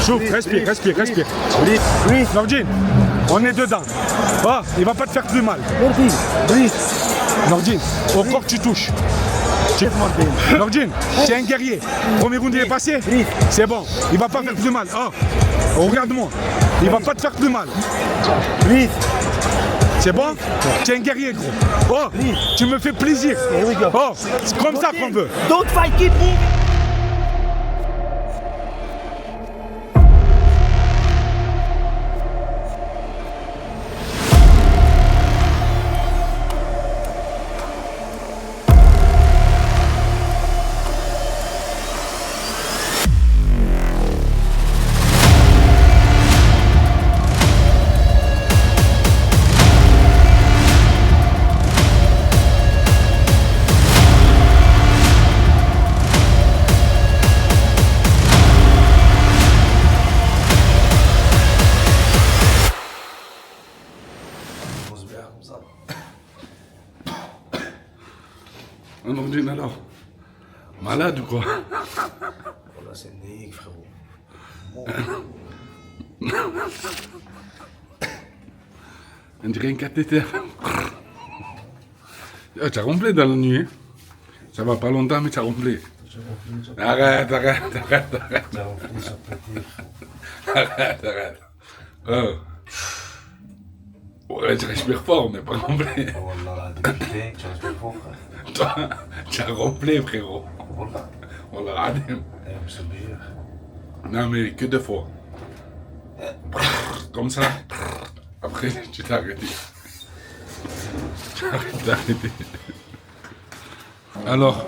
Souffle, respire, respire, respire. Nordine, on est dedans. Ah, il va pas te faire plus mal. Nordine, au corps tu touches. Nordine, tu es un guerrier. Premier round il est passé. C'est bon, il va pas faire plus mal. Oh, regarde-moi, il va pas te faire plus mal. C'est bon? Tu es un guerrier, gros. Oh, tu me fais plaisir. Oh, c'est comme ça qu'on veut. Don't fight, keep moving. Nordine alors, malade ou quoi? Voilà, c'est unique, frérot. On dirait un cathéter. Tu as ronflé dans la nuit. Hein? Ça va pas longtemps, mais tu as ronflé. Arrête, arrête, arrête, arrête. Arrête, arrête. Oh. Ouais, tu respires fort, mais pas gonflé. Wallah, tu respires fort, frère. Toi, tu as ronflé, frérot. Wallah. Wallah, l'adem. C'est obligé. Non, mais que deux fois. Comme ça. Après, tu t'es arrêté. Tu t'es arrêté. Alors,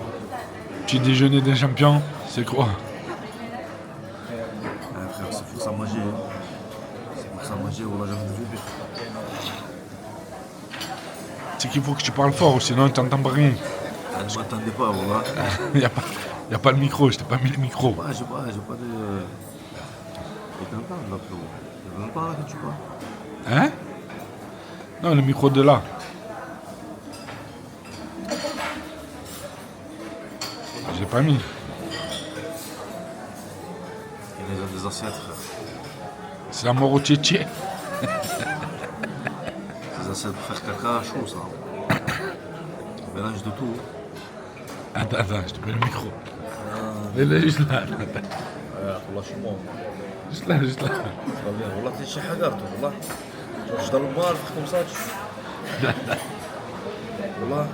petit déjeuner d'un champion, c'est quoi? Frère, c'est pour ça manger. C'est pour ça manger, on l'a jamais vu. C'est qu'il faut que tu parles fort, sinon tu n'entends pas rien. Je m'attendais pas, voilà. Il n'y a pas le micro, je t'ai pas mis le micro. Ouais, j'ai pas de. Et t'entends là, frérot. Il même pas là que tu parles. Hein? Non, le micro de là. Je l'ai pas mis. Il y a des assiettes, frère. C'est la mort au tchétché. Des assiettes pour faire caca chaud, ça. Un mélange de tout. Attends, je te mets le micro. Il est juste là. والله شو مو Juste là, juste là. والله تشي حقرت والله جدال المال في خمسات والله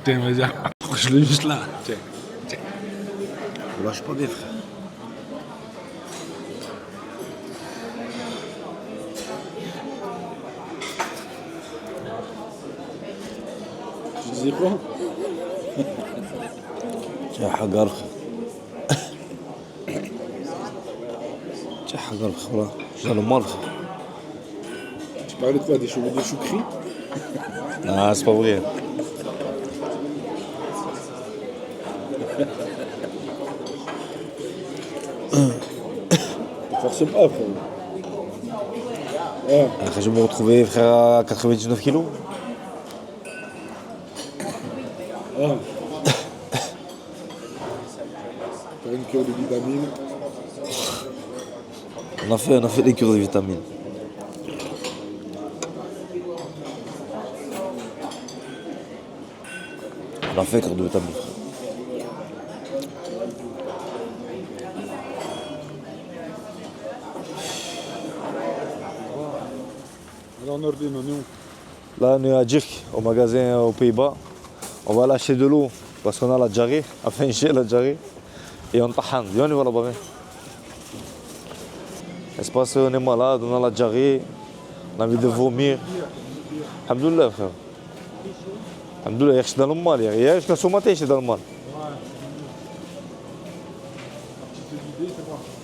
Tiens, vas-y, accroche-le juste là. Tiens. والله je suis pas bien, frère. Tu disais quoi? يا حقر يا حقر والله جدال المال. Tu parlais de quoi? Des cheveux de choukri? Ah, c'est pas vrai. Force pas, frère. Ouais. Je vais me retrouver, frère, à 99 kilos. Ah. T'as une cure de vitamines. On a fait des cures de vitamines. On a fait cure de vitamines, frère. Alors, Nordine, on est où? Là, on est à Dirk, au magasin aux Pays-Bas. On va aller acheter de l'eau parce qu'on a la diarrhée, enfin j'ai la diarrhée. Et on tahan, viens, on y va là-bas. C'est parce qu'on est malade, on a la diarrhée, on a envie de vomir. Alhamdoulilah, frère. Alhamdoulilah, je suis dans le mal. Hier, jusqu'à ce matin, j'étais dans le mal.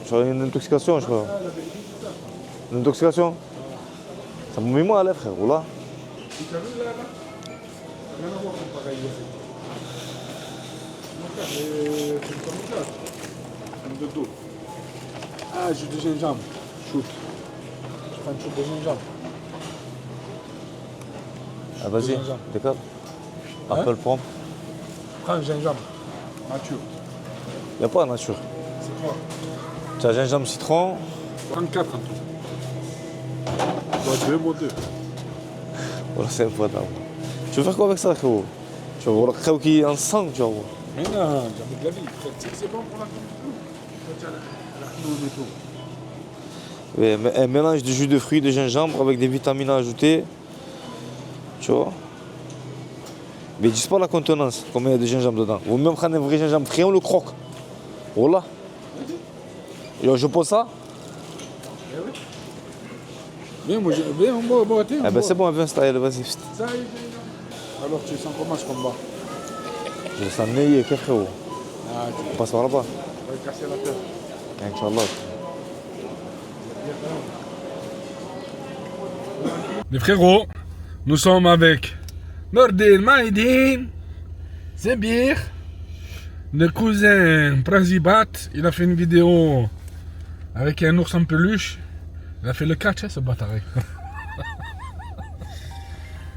J'ai une intoxication, je crois. Une intoxication? Ça m'a mis mal, frère, voilà. Tu as vu là? Rien à voir comme pareil. C'est une camouflage. Comme de dos. Ah, jus de gingembre. Shoot. Je prends une shoot de gingembre. Ah, vas-y, décale. Apple pomme. Prends un gingembre. Nature. Il n'y a pas nature. C'est quoi? Tu as gingembre citron. 34 en tout. Moi 2, moi 2. Voilà, c'est un peu d'arbre. Tu veux faire quoi avec ça, frérot? Tu vas voir le cacao qui est en sang, tu vas voir. Mais non, jamais de la vie. C'est bon pour la condition. Et tout. Oui, mais un mélange de jus de fruits, de gingembre avec des vitamines ajoutées. Tu vois? Mais ils disent pas la contenance, combien il y a de gingembre dedans. Vous même prendre un vrai gingembre frais, on le croque. Voilà. Et je pose ça. Viens, moi, viens, on boit. Eh ben c'est bon, viens, style, vas-y. Ça y est. Alors, tu sens comment ce combat? Je le sens meilleur que frérot. Ah, On passe par là-bas. tu vas casser la tête. Inch'Allah. Les frérots, nous sommes avec Nordin, Maïdine, Zebir, le cousin Prazibat. Il a fait une vidéo avec un ours en peluche. Il a fait le catch, hein, ce bâtard.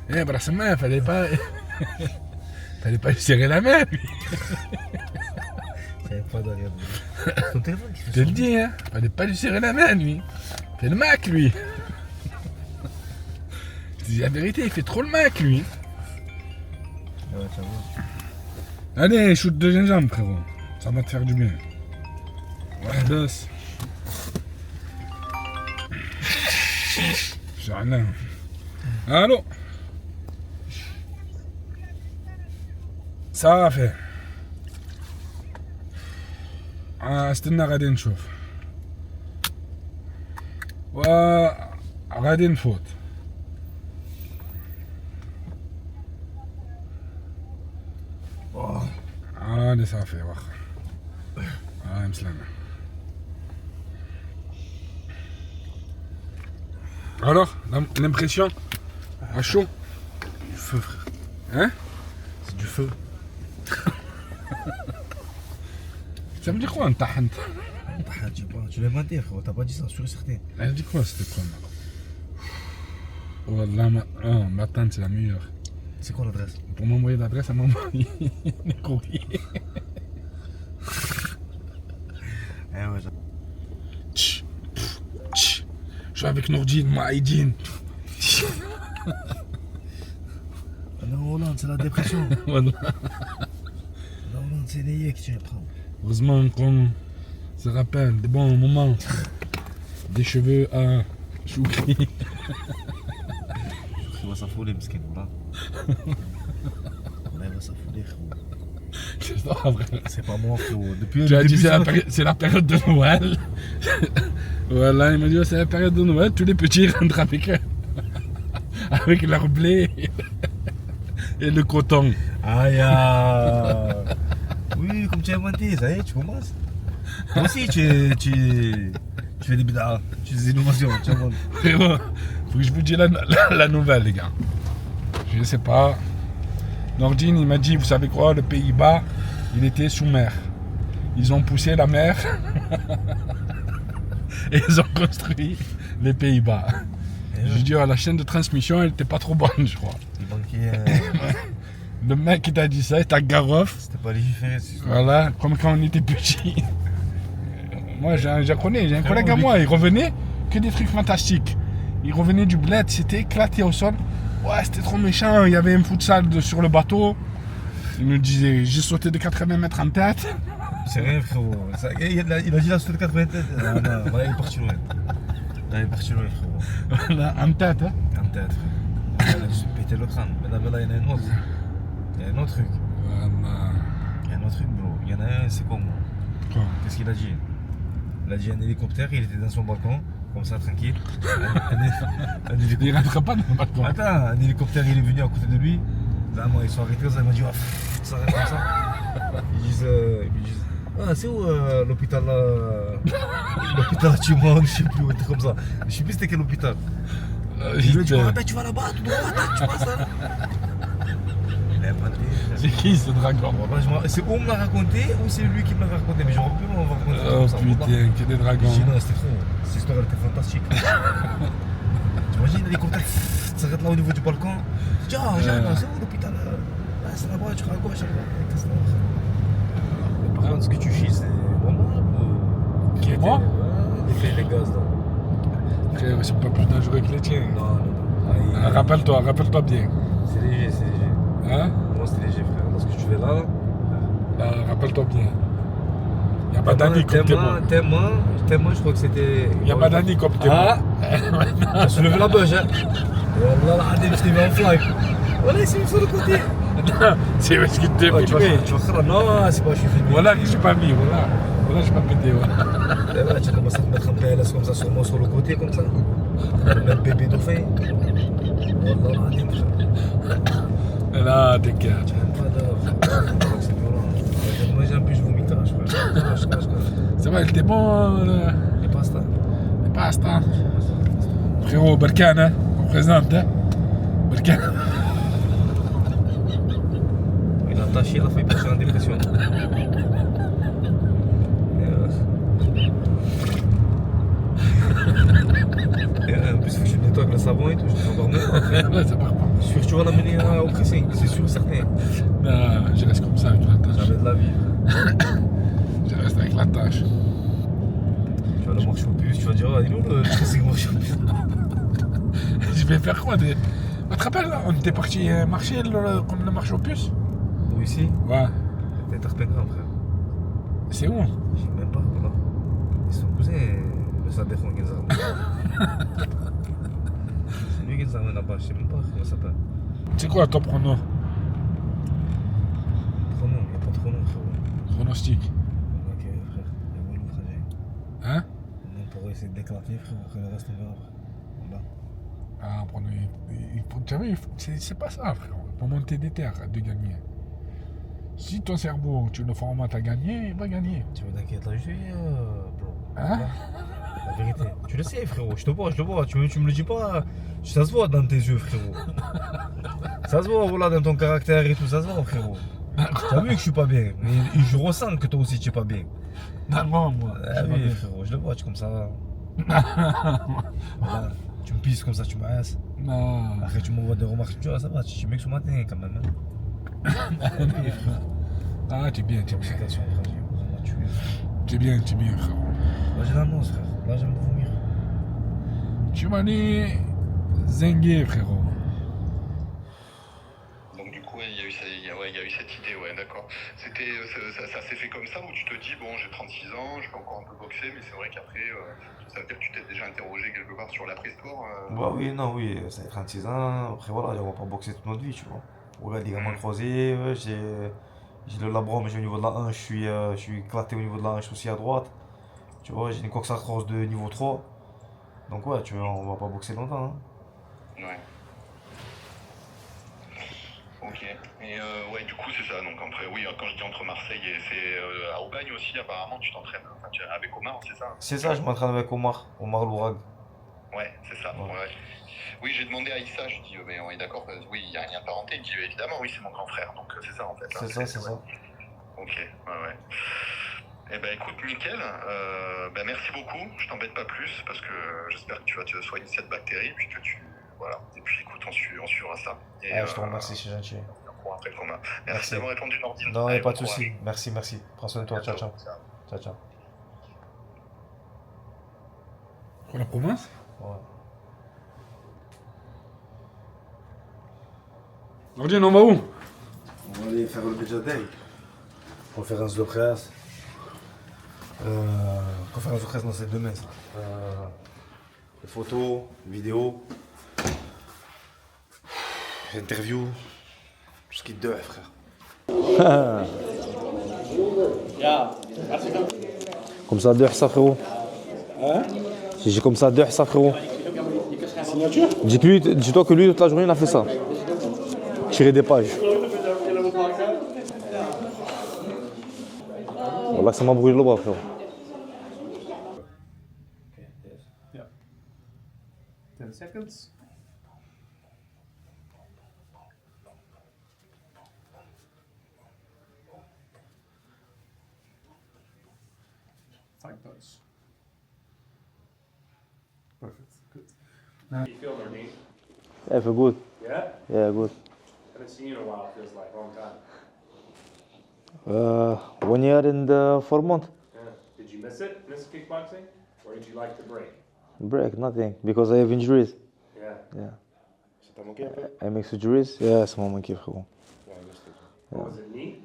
Eh, Brassama, fallait pas lui serrer la main, lui. J'avais pas de rien. Ton téléphone qui Je fait te le son- dis, hein. Fallait pas lui serrer la main, lui. Il fait le Mac, lui. Je te dis la vérité, il fait trop le Mac, lui. Ah ouais, ça va. Allez, shoot de gingembre, frérot. Ça va te faire du bien. Ouais, baisse. J'ai rien. Allô? Ça fait. استنى غادي نشوف وغادي نفوت هادي صافي واخا مسلمة Alors, l'impression à chaud? Du feu, frère. Hein? C'est du feu. Ça me dit quoi un tahant? Tu l'as inventé, frérot. T'as pas dit ça, sûr et certain. Elle dit quoi c'était quoi? Wallah, ma tante c'est la meilleure. C'est quoi l'adresse? Pour m'envoyer l'adresse, elle m'a envoyé des courriers. Eh ouais, Tch, tch. Je suis avec Nordine, Maïdine. la Hollande, c'est la dépression. Voilà. La Hollande, c'est les que tu vas prendre. Heureusement qu'on se rappelle des bons moments. Des cheveux à choukri. Il va s'affoler, miskin, voilà. Il va s'affoler, frérot. C'est pas vrai. C'est pas moi, frérot. Depuis Tu le as dit début, c'est la période de Noël. Voilà, il m'a dit c'est la période de Noël, tous les petits rentrent avec leur blé et le coton. Aïe. Oui, comme tu as inventé, ça y est, tu commences. Toi aussi, tu fais des bid'as, tu fais des innovations, tu inventes. Frérot, faut que je vous dise la nouvelle, les gars. Je sais pas. Nordine, il m'a dit, vous savez quoi, le Pays-Bas, il était sous mer. Ils ont poussé la mer et ils ont construit les Pays-Bas. Je dis, la chaîne de transmission, elle était pas trop bonne, je crois. Il manquait. Le mec qui t'a dit ça, il t'a garof. C'était pas légiféré, c'est sûr. Voilà, comme quand on était petit. Moi, j'ai un collègue à moi, il revenait que des trucs fantastiques. Il revenait du bled, c'était éclaté au sol. Ouais, c'était trop méchant, il y avait un futsal sur le bateau. Il me disait, j'ai sauté de 80 mètres en tête. C'est rien, frérot. Il a dit la sauté de 80 têtes. Non, voilà, il est parti loin. Là, il est parti loin, frérot. Voilà, en tête, hein. En tête, frérot. Il a juste pété le crâne. Mais là, il y en a un autre. Il y a un autre truc. Voilà. Il y a un autre truc, bro. Il y en a un, c'est quoi, moi? Quoi? Qu'est-ce qu'il a dit? Il a dit un hélicoptère, il était dans son balcon, comme ça, tranquille. Un Il hélicoptère. rentre pas dans le balcon. Attends, un hélicoptère, il est venu à côté de lui. Là, moi, ils sont arrêtés, ça, il m'a dit, ça reste comme ça. Ils disent, ah, c'est où l'hôpital l'hôpital à Timon, je sais plus, un truc comme ça. Je sais plus c'était quel hôpital. Je lui ai dit, ah, ben, tu vas là-bas, tout droit, tu passes là. Il a inventé. C'est qui ce dragon? C'est ou on me l'a raconté ou c'est lui qui me l'a raconté, mais j'aurais pu m'en raconter. Oh comme ça, putain, que des dragons. j'ai dit non, c'était trop. Cette histoire elle était fantastique. T'imagines l'hélicoptère qui s'arrête là au niveau du balcon. Je dis, ah, Jeanne, c'est où l'hôpital? Ah, c'est là-bas, tu vas à gauche. Par contre, ce que tu chies, c'est vraiment. Qui est moi? Les gaz là. Frère, ils sont pas plus dangereux que les tiens. Non. Ah, rappelle-toi bien. C'est léger. Hein? Moi c'est léger frère. Lorsque tu fais là. Ah, rappelle-toi bien. Il y a Badani comme témoin. Témoin, je crois que c'était. Il y a Badani comme témoin. T'as soulevé la beuge, hein. Wallah, je t'ai mis en flag. Voilà, il s'est mis sur le côté. C'est parce qu'il t'est Tu filmé. vas non, c'est pas, je suis filmé. Voilà que j'ai pas mis, voilà. Voilà, j'ai pas pété, voilà. Et voilà, tu commences à te mettre un PLS comme ça sur moi, sur le côté, comme ça. Le même bébé dauphin. Wallah, Là, t'inquiète. tu m'aimes pas d'or. C'est violent. Moi, j'ai un peu, je vomis, je crois. C'est vrai, il était bon, Et pasta. les pasta. Frérot, Berkane, hein, on présente, hein. Berkane. Il a taché, il a failli passer en dépression. Et en plus, il faut que je nettoie avec le savon et tout, je vais encore mieux. Ouais, ça part pas. Je suis sûr que tu vas l'amener au pressing, c'est sûr, certain. Non, je reste comme ça avec la tâche. Jamais de la vie. Je reste avec la tâche. Tu vas le marcher au bus, tu vas dire, il est où le pressing marcher au bus? Je vais faire quoi Tu te rappelles, là, on était parti marcher comme le marché aux puces? Où ici? Ouais. T'es Tarpengram, frère. C'est où? Je sais même pas, voilà. Ils sont cousins, le Sadefon Genzarman. C'est lui Genzarman là-bas, je sais même pas comment ça s'appelle. C'est quoi ton pronom? Pronom, il n'y a pas de pronom, frérot. Pronostic. Ok, frère, il y a Walou, frère. Hein? On pourrait essayer de l'éclater, frérot, après le reste, on verra après. Voilà. Ah, pronom. Tu as vu, c'est pas ça, frère. Pour monter des terres, de gagner. Si ton cerveau, tu le formates à gagner, il va gagner. Tu veux t'inquiète là, je suis bro. Hein? La vérité. Tu le sais, frérot, je te vois. Tu me le dis pas. Ça se voit dans tes yeux, frérot. Ça se voit, voilà, dans ton caractère et tout, ça se voit, frérot. T'as vu que je suis pas bien, mais je ressens que toi aussi tu es pas bien. Non, moi. Ah oui, frérot, je le vois, tu es comme ça. Voilà. Tu me pisses comme ça, tu m'arrêtes. Non. Après, tu m'envoies des remarques, tu vois, ça va, tu es mieux que ce matin quand même. Hein. Oui, frère. Ah, t'es bien, t'es bien. Félicitations, frère, j'ai vraiment tué. T'es bien, frérot. Là, j'ai l'annonce, frère. Là, j'aime vomir. Tu m'as dit zengué, frérot. Donc du coup, ouais, il y a eu cette idée, ouais, d'accord. C'était, ça s'est fait comme ça où tu te dis, bon, j'ai 36 ans, je peux encore un peu boxer, mais c'est vrai qu'après, ça veut dire que tu t'es déjà interrogé quelque part sur l'après-sport. Bah oui, non, oui, ça fait 36 ans. Après, voilà, on va pas boxer toute notre vie, tu vois. Regarde, les gamins croisés, j'ai le labrum, j'ai au niveau de la hanche, je suis éclaté au niveau de la hanche aussi à droite. Tu vois, j'ai une coxarthrose de niveau 3. Donc, ouais, tu vois, on va pas boxer longtemps. Hein. Ouais. Ok. Et ouais, du coup, c'est ça. Donc après, oui, quand je dis entre Marseille et c'est à Aubagne aussi, apparemment, tu t'entraînes avec Omar, c'est ça? C'est ça, je m'entraîne avec Omar Lourag. Ouais, c'est ça. Ouais. Oui, j'ai demandé à Issa, je dis, mais on est d'accord, oui, il y a un lien de parenté. Il me dit, évidemment, oui, c'est mon grand frère. Donc c'est ça, en fait. C'est ça, c'est ça. Ok, ouais. Eh ben écoute, nickel. Ben, merci beaucoup. Je t'embête pas plus parce que j'espère que tu vas te soigner cette bactérie puis que tu voilà. Et puis écoute, on suivra ça. Et, Je te remercie, c'est gentil. On court après le combat. Merci d'avoir répondu, Nordine. Non, Allez, pas bon de soucis. courage. Merci. Prends soin de toi. Ciao. Pour la province? Ouais. Nordine, on va où? On va aller faire le Beja Day. Conférence de presse. Conférence de presse, non, c'est demain, ça. Les photos, vidéos, interviews, tout ce qui te doit, frère. Comme ça, deux ça, frérot. Hein? J'ai comme ça, deux ça, frérot. Signature? Dis-toi que lui, toute la journée, il a fait ça. Tirer des pages. Voilà que ça m'a brûlé le bras, frérot. Yeah. 10 seconds. Fight those. Perfect. Good. Now you feel Nordine? Yeah, I feel good. Yeah? Yeah, good. Haven't seen you in a while, feels like a long time. 1 year and 4 months. Yeah. Did you miss it, miss kickboxing? Or did you like the break? Break, nothing, because I have injuries. Yeah. Yeah. Ça t'a manqué un peu? I make surgeries. Yeah, ça m'a manqué, frérot. Yeah, I missed it. What was it, knee?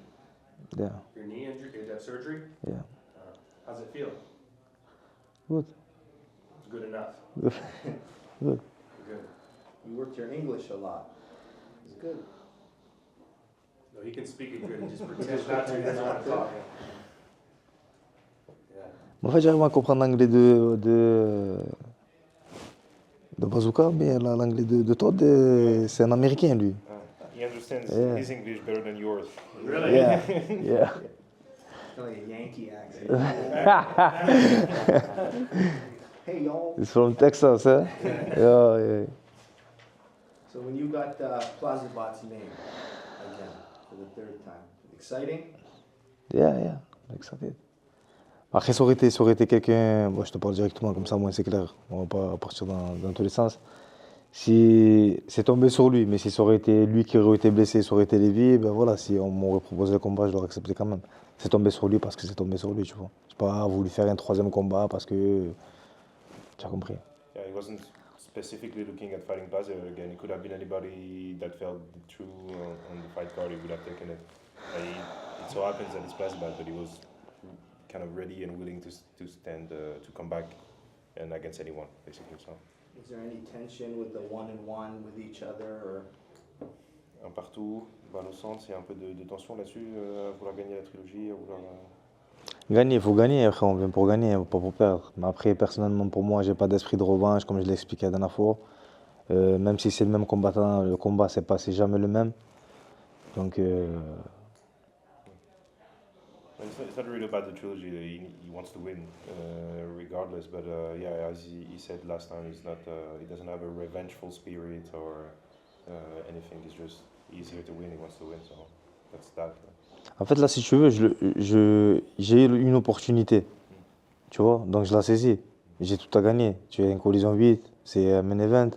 Yeah, Your knee injury? Did you have surgery? yeah. How's it feel? Good. Good enough. Good. Good. Good. You worked your English a lot. It's good. No, he can speak it good. He just pretends not to. He doesn't want to talk. Yeah. En fait, j'arrive à comprendre l'anglais de Bazooka, mais l'anglais de Todd, c'est un Américain, lui. He understands Yeah. his English better than yours. Really? Yeah, yeah. Kind of like a Yankee accent. Hey, y'all. He's from Texas, eh? Yeah, yeah. So when you got Plazabot's name again for the third time, exciting? Yeah, yeah. Excited. Après, ça aurait été quelqu'un. Bon, je te parle directement, comme ça, moi, c'est clair. On va pas partir dans tous les sens. Si c'est tombé sur lui, mais si ça aurait été lui qui aurait été blessé, ça aurait été Lévy, ben voilà, si on m'aurait proposé le combat, je l'aurais accepté quand même. C'est tombé sur lui parce que c'est tombé sur lui, tu vois. J'ai pas voulu faire un troisième combat parce que. Tu as compris. Yeah, he wasn't specifically looking at fighting Plaza again. It could have been anybody that felt true on the fight card. He would have taken it. It so happens that it's Plaza, but he was kind of ready and willing to stand to come back and against anyone, basically. So. Is there any tension with the one-on-one with each other, or Un partout, dans le centre, il y a un peu de tension là-dessus, à vouloir gagner la trilogie, à vouloir. Gagner, il faut gagner, après on vient pour gagner, pas pour perdre. Mais après, personnellement, pour moi, j'ai pas d'esprit de revanche, comme je l'ai expliqué la dernière fois. Même si c'est le même combattant, le combat, c'est jamais le même. Donc, It's not really about the trilogy. He wants to win, regardless. But yeah, as he said last time, he's not. He doesn't have a revengeful spirit or anything. He's here to win. He wants to win. So that's that. en fait, là, si tu veux, j'ai eu une opportunité. Tu vois, donc je la saisis. J'ai tout à gagner. Tu as une collision 8, c'est un main event.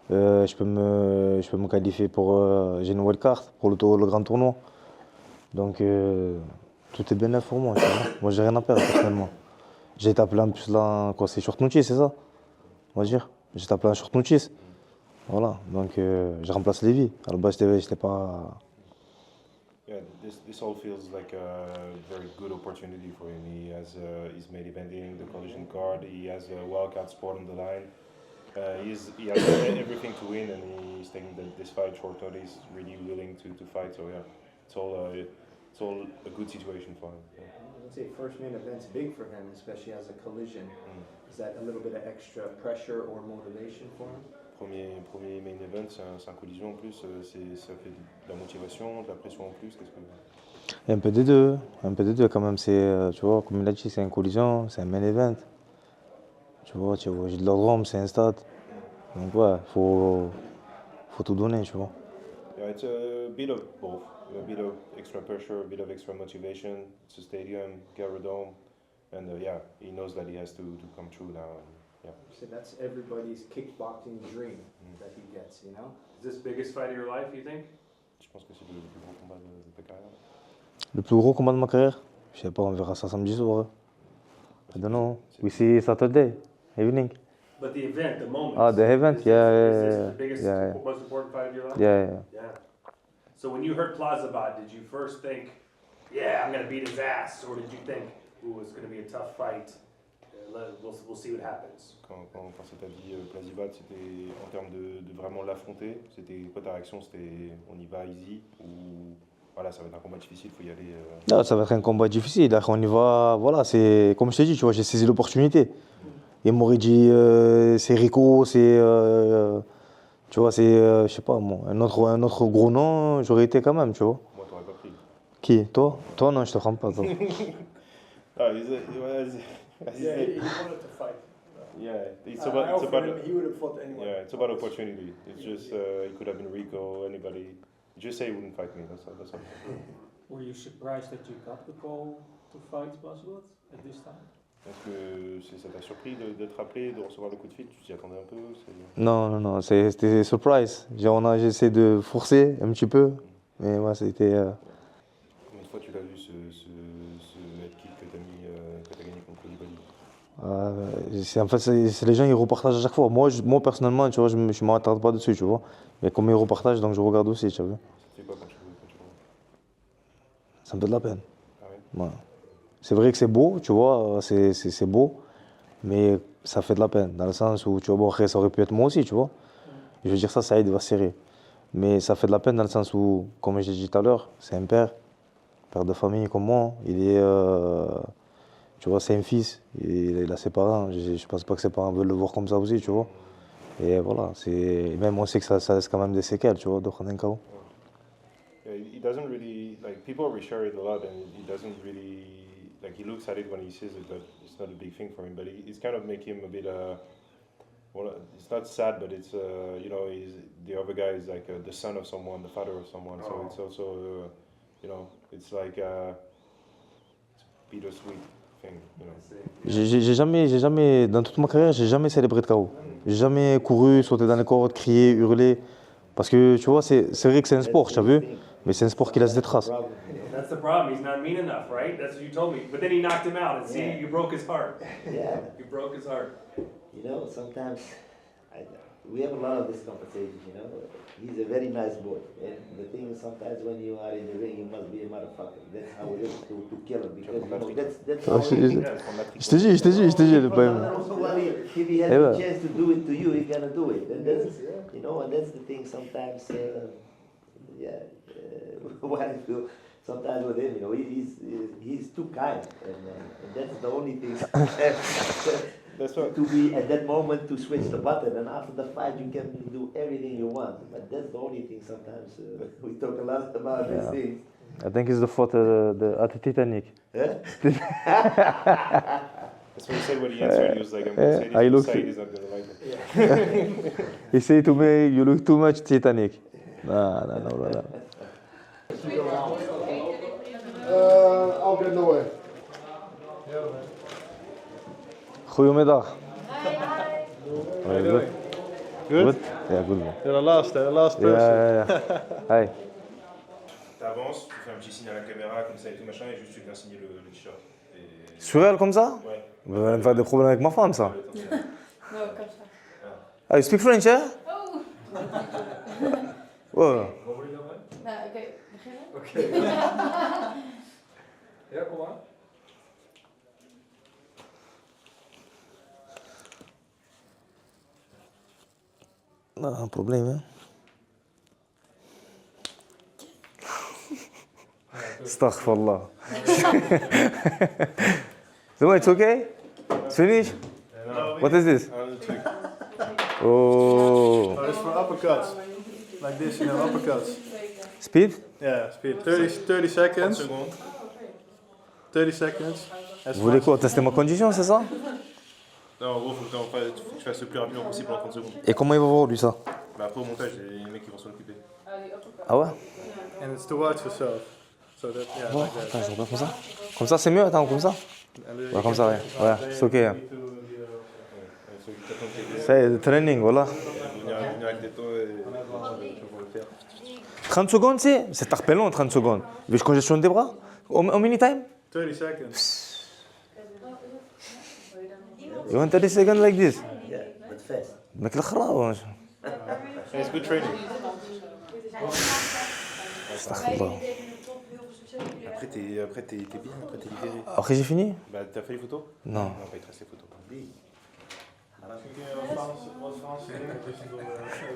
Je peux me qualifier pour. J'ai une wildcard pour le grand tournoi. Donc, tout est bénéf pour moi. Tu vois. Moi, j'ai rien à perdre personnellement. J'ai été appelé en plus là, quoi, c'est short notice, c'est ça? On va dire. J'ai été appelé en short notice. Voilà, donc je remplace Lévy. À la base, j'étais pas. Yeah, this all feels like a very good opportunity for him. He's main eventing the collision card. He has a wildcard spot on the line. He has everything to win, and he's taking this fight short notice. Really willing to fight. So yeah, it's all a good situation for him. Yeah. let's say first main event's big for him, especially as a collision. Is that a little bit of extra pressure or motivation for him? Premier main event, c'est un collision en plus. Ça fait de la motivation, de la pression en plus. Qu'est-ce que... Et un peu des deux quand même. C'est, tu vois, comme il a dit, c'est une collision, c'est un main event. Tu vois, j'ai de l'ordre, c'est un stade. Donc ouais, faut tout donner, tu vois. Yeah, it's a bit of both. A bit of extra pressure, a bit of extra motivation. It's a stadium, Garadome, and yeah, he knows that he has to come through now. And, yeah. So that's everybody's kickboxing dream that he gets, you know? Is this biggest fight of your life, you think? Je pense que c'est le plus gros combat de ta carrière. Le plus gros combat de ma carrière? Je sais pas, on verra ça samedi soir. I don't know. We see Saturday evening. But the event, the moment. Ah, the event? Is Yeah, this yeah, the biggest, yeah. most important fight of your life? Yeah, yeah. Yeah. So when you heard Plazabot, did you first think, yeah, I'm going to beat his ass? Or did you think, ooh, it's going to be a tough fight? We'll see what happens. Quand ça t'a dit Plazibat, c'était en termes de vraiment l'affronter. C'était quoi ta réaction? C'était on y va easy ou voilà, ça va être un combat difficile, faut y aller. Non, ça va être un combat difficile. Là, on y va. Voilà, c'est comme je t'ai dit, tu vois, j'ai saisi l'opportunité. Il m'aurait dit, c'est Rico, c'est. Tu vois, c'est, je sais pas, moi, un autre gros nom, j'aurais été quand même, tu vois. Moi, t'aurais pas pris. Qui? Toi? Toi, non, je te prends pas. Toi. Ah, Yeah, he wanted to fight. yeah, it's I about offered him, he would have fought anyone. yeah, it's about opportunity. It's just it could have been Rico, anybody. Just say he wouldn't fight me. That's all. Were you surprised that you got the call to fight Plazabot at this time? Est-ce que ça t'a surpris d'être appelé, de recevoir le coup de fil? Tu t'y attendais un peu? Non, c'était surprise. J'ai essayé de forcer un petit peu, mais ouais, c'était. Combien de fois tu l'as vu ce head kick que t'as gagné contre Kolibat? En fait, c'est les gens, ils repartagent à chaque fois. Moi personnellement, tu vois, je ne m'attarde pas dessus, tu vois. Mais comme ils repartagent, donc je regarde aussi, tu vois. C'est quoi quand tu vois? Ça me fait de la peine. Ah ouais? Ouais. C'est vrai que c'est beau, tu vois, c'est beau, mais ça fait de la peine, dans le sens où, tu vois, bon, après, ça aurait pu être moi aussi, tu vois. Je veux dire ça, Saïd va serrer. Mais ça fait de la peine dans le sens où, comme j'ai dit tout à l'heure, c'est un père de famille comme moi. Il est, tu vois, c'est un fils, il a ses parents. Je pense pas que ses parents veulent le voir comme ça aussi, tu vois. Et voilà, même on sait que ça laisse quand même des séquelles, tu vois, de prendre un KO. Yeah, he doesn't really, like, people reshare it a lot and he doesn't really, like, he looks at it when he sees it, but it's not a big thing for him. But it's kind of make him a bit, well, it's not sad, but it's, you know, the other guy is like the son of someone, the father of someone, so it's also, you know, it's like it's a bittersweet thing, you know. J'ai jamais, dans toute ma carrière, j'ai jamais célébré de KO. J'ai jamais couru, sauté dans les cordes, crié, hurlé. Parce que tu vois, c'est vrai que c'est un sport, tu as vu, mais c'est un sport qui laisse des traces. That's the problem. He's not mean enough, right? That's what you told me. But then he knocked him out, and see, you broke his heart. Yeah. You broke his heart. You know, sometimes we have a lot of this conversation, you know. He's a very nice boy. And the thing is, sometimes when you are in the ring, you must be a motherfucker. That's how it is to kill him. Because, you know, that's how it is. Je t'ai dit, le problème. If he has a chance to do it to you, he's gonna do it. And that's, you know, and that's the thing sometimes, what I feel sometimes with him, you know, he's too kind. And that's the only thing. That's what. To be at that moment to switch the button, and after the fight you can do everything you want. But that's the only thing sometimes we talk a lot about these things. I think it's the fault at the Titanic. Huh? That's what he said when he answered. He was like, I'm going to say this, I but looked- Said is not going to like it. He said to me, you look too much Titanic. No, brother. I'll get in the way. Goedemiddag. Good? Good? Yeah, good. Man. You're the last person. Yeah. Hi. T'avances, tu fais un petit signe à la caméra, comme ça et tout machin, et juste tu viens signer le t-shirt. Et- Surréal comme ça? Ouais. Ça va me faire des problèmes avec ma femme, ça. Le temps, No, comme ça. Ah, you speak French, eh? Ouais. Nou, oké, beginnen? Ja, kom maar. Nou, een probleem, hè? Astaghfirullah. So, it's okay? It's finished? What is this? Oh. It's for uppercuts. Like this, you know, uppercuts. Speed? Yeah, speed. 30 seconds. 30 seconds. As Vous voulez quoi? Tester ma condition, c'est ça? Non, en gros, faut que tu fasses le plus rapidement possible en 30 secondes. Et comment il va voir, lui, ça? Bah, après, au montage, il y a les mecs qui vont s'en occuper. Ah ouais? And it's to watch yourself. So that, yeah, Bon, like that. attends, je regarde comme ça. Comme ça, c'est mieux, attends, comme ça? And then Ouais, you comme can ça, ouais. take it Ouais, from there, c'est ok. you Hein. need to, C'est le training, voilà. Venir avec des taux et on va le faire. 30 secondes, c'est tarpé long, 30 secondes. Mais je congestionne des bras? How many time? 30 seconds. You want 30 seconds like this? Yeah, but fast. ماك الخرا. And it's good training. Astaghfirullah. Après, t'es bien, après, t'es libéré. Après, j'ai fini? Bah, t'as fait les photos? Non. Non, pas être assez photos.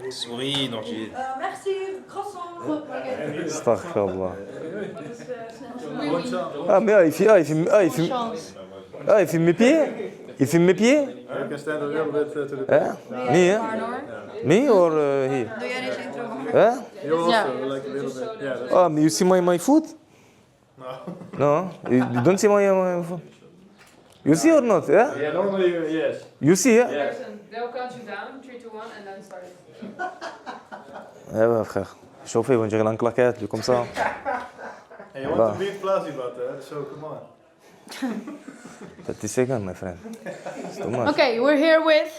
Souris, non, j'ai. Merci, croissant. Astaghfirullah. Dus Ah, mais il filme mes pieds? Il filme mes pieds? You can stand a little bit to the Eh? Me, eh? Me or he? doe jij deze intro maar? Eh? You also Yeah. like a little bit. Yeah, that's Oh, you see my foot? No. You don't see my foot? You see or not? Yeah? Yeah, normally, yes. You see, yeah? They'll count you down, 3, 2, 1 and then start. Eh ouais, frère. Chauffé, on dirait une claquette, lui, comme ça. And you want to beat Plazibot, so come on. 30 seconds, my friend. It's too much. Okay, we're here with...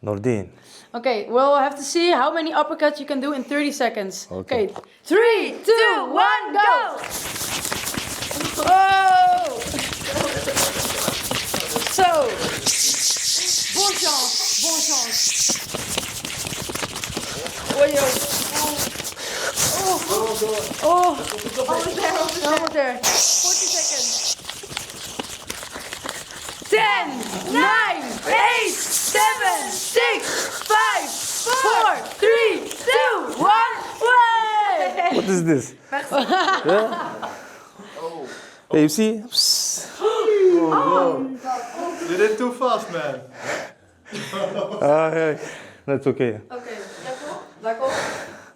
Nordin. Okay, we'll have to see how many uppercuts you can do in 30 seconds. Okay. 3, 2, 1, go! Oh! So. Bonne chance, bonne chance. Oh, yo. Almost there. 40 seconds. 10, 9, 8, 7, 6, 5, 4, 3, 2, 1, way! What is this? Yeah? Hey, you see? You did too fast, man. Yeah. That's okay. Okay, d'accord.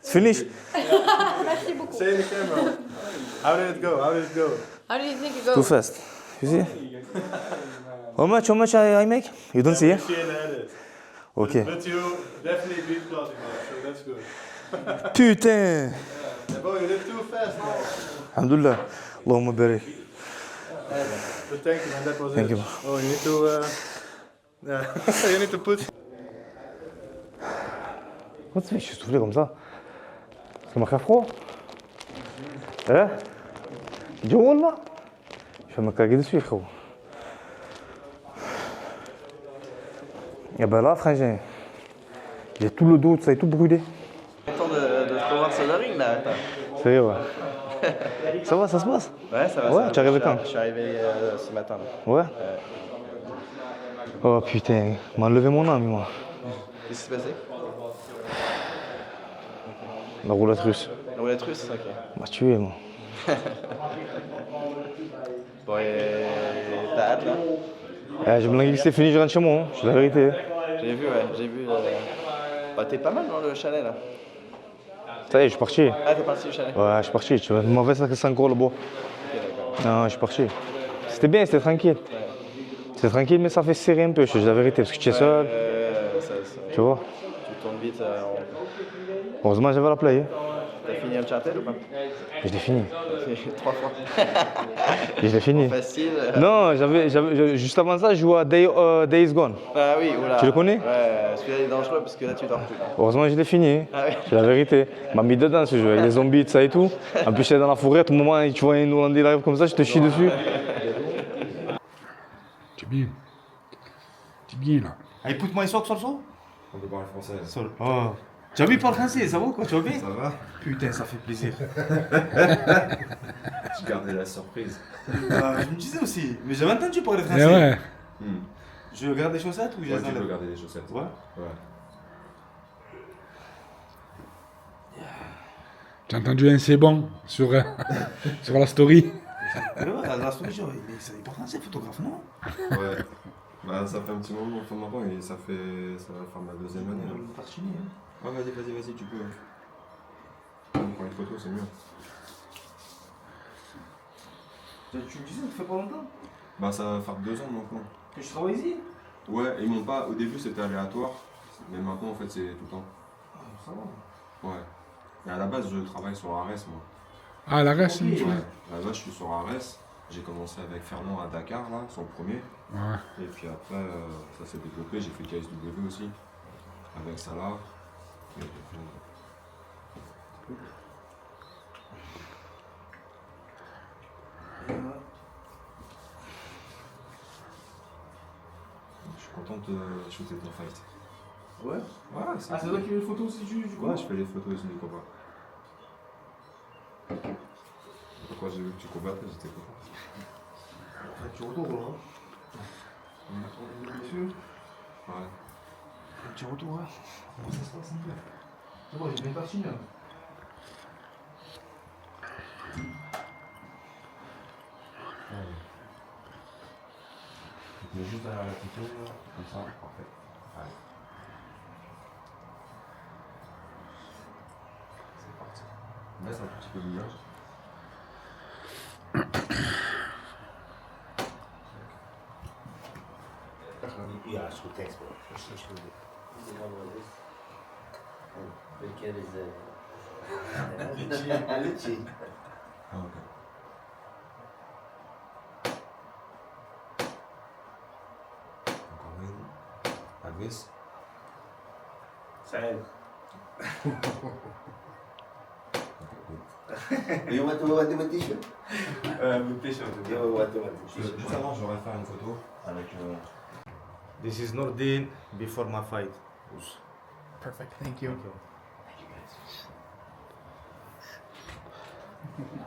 It's finished. Merci beaucoup. Say in the camera. How did it go? How did it go? How do you think it goes? Too fast. You see? How much I make? You don't see, You yeah? see in the edit. Okay. But you definitely beat Classico, so that's good. Putain! Yeah, bro, you did too fast, man. Alhamdulillah. Allahumma barik. But thank you, man. That was Thank it. you. Oh, you need to. Yeah, you need to put. Pourquoi tu fais? Je suis soufflé comme ça? Ça m'a fait froid. Hein? Du wallah. Je vais me caguer dessus, frérot. Et ben là, frangin, j'ai tout le dos, ça est tout brûlé. Content de te revoir sur le ring là. Attends. Sérieux, ouais. Ça va, ça se passe? Ouais, ça va. Ouais, ça va. tu es arrivé quand? Je suis arrivé ce matin. Là. Ouais. Oh putain, m'a enlevé mon âme, moi. Qu'est-ce qui s'est passé? La roulette russe. La roulette russe, ok. M'a tué, moi. Bon, et t'as hâte là? Je me l'ai dit que c'est fini, je rentre chez moi, hein. C'est la vérité. J'ai vu, ouais, j'ai vu. Bah, t'es pas mal dans le chalet là. Ça y est, je suis parti. Ah, t'es parti du chalet? Ouais, je suis parti. Tu vois, mauvais ça que c'est encore là-bas. Ok, d'accord. Non, je suis parti. C'était bien, c'était tranquille. C'était tranquille, mais ça fait serrer un peu, je te dis la vérité, parce que tu es seul. Tu vois? Tu tournes vite. Heureusement, j'avais la play. Hein. T'as fini Uncharted ou pas? Je l'ai fini. 3 fois. Je l'ai fini. Facile. Non, juste avant ça, je jouais à Days Gone. Ah oui, oula. Tu le connais? Ouais, celui-là il est dangereux parce que là tu dors plus. Heureusement, je l'ai fini. Ah oui. C'est la vérité. M'a mis dedans ce jeu, avec les zombies, tout ça et tout. En plus, j'étais dans la forêt, à tout moment, tu vois un Hollandais il arrive comme ça, je te chie dessus. Tu es bien. Tu es bien là. Ah, écoute-moi, il sort sur le son? On peut parler français. Sol. Oh. Tu as vu, il parle français, ça va quoi? Tu vas bien? Ça va? Putain, ça fait plaisir. Je gardais la surprise. Je me disais aussi, mais j'avais entendu parler Eh français. ouais. Je garde des chaussettes ou j'ai Ouais, tu peux garder les chaussettes. Ouais. Ouais. Tu as entendu un c'est bon sur la story? Ouais, la story, genre, c'est important, c'est photographe, non? Ouais. Bah, ça fait un petit moment, enfin maintenant, et ça va faire ma deuxième année. Là. Ah, vas-y, tu peux. On prend une photo, c'est mieux. Tu me disais, ça fait pas longtemps? Bah, ça va faire 2 ans maintenant. Que je travaille ici? Ouais, ils m'ont pas. Au début, c'était aléatoire, mais maintenant, en fait, c'est tout le temps. Ah, ça va. Ouais. Et à la base, je travaille sur Arès, moi. Ah, la reste, Ouais. À la base, je suis sur Arès. J'ai commencé avec Fernand à Dakar, là, son premier. Ouais. Et puis après, ça s'est développé. J'ai fait KSW aussi, avec Salah. Et puis, je suis content de shooter ton fight. Ouais? Ouais, Ah, c'est toi qui fais les photos aussi du Ouais, je fais les photos aussi du combat. Pourquoi j'ai vu que tu combattais, j'étais content. Tu retournes là? Ouais. Tu retournes là? Comment ça se passe un peu? C'est bon, il est bien parti là. Mais juste derrière la photo, comme ça, parfait. Allez. C'est parti. Laisse un petit peu de lumière. Yeah, it's good. Thanks, bro. It's good. The one with this. The kid is Lucci. Ah, ok. Encore une. Agvis. Same. You want to do a t-shirt? T-shirt. Yeah, what t-shirt? Juste avant, j'aurais fait une photo avec. This is Nordin before my fight. Perfect, thank you.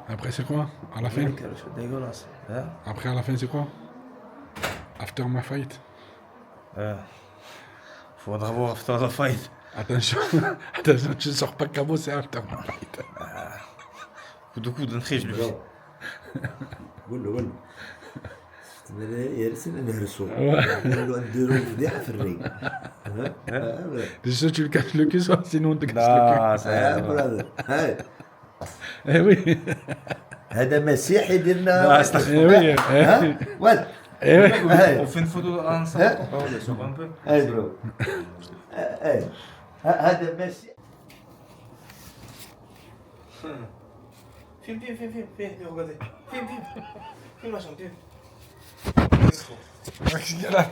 Après, c'est quoi? À la fin? Dégueulasse. Hein? Après, à la fin, c'est quoi? After my fight? Faudra voir after the fight. Attention, attention, tu ne sors pas cabot, c'est after my fight. Coup de coude d'entrée, je le fais. قول له يرسل نهرسو Ouais. قول له نديرو فضيحه في الريق Soit tu le casses le cul, soit sinon on te casse Ah, le cul. ها برادر هاي Eh oui. هذا مسيحي لا، يديرنا استغفر Eh oui. ها وين Eh oui. On fait une photo ensemble. Un peu. هاي برو هاي هذا مسيحي Filme, regardez. Filme la chambre, filme. Qu'est-ce qu'il y a là?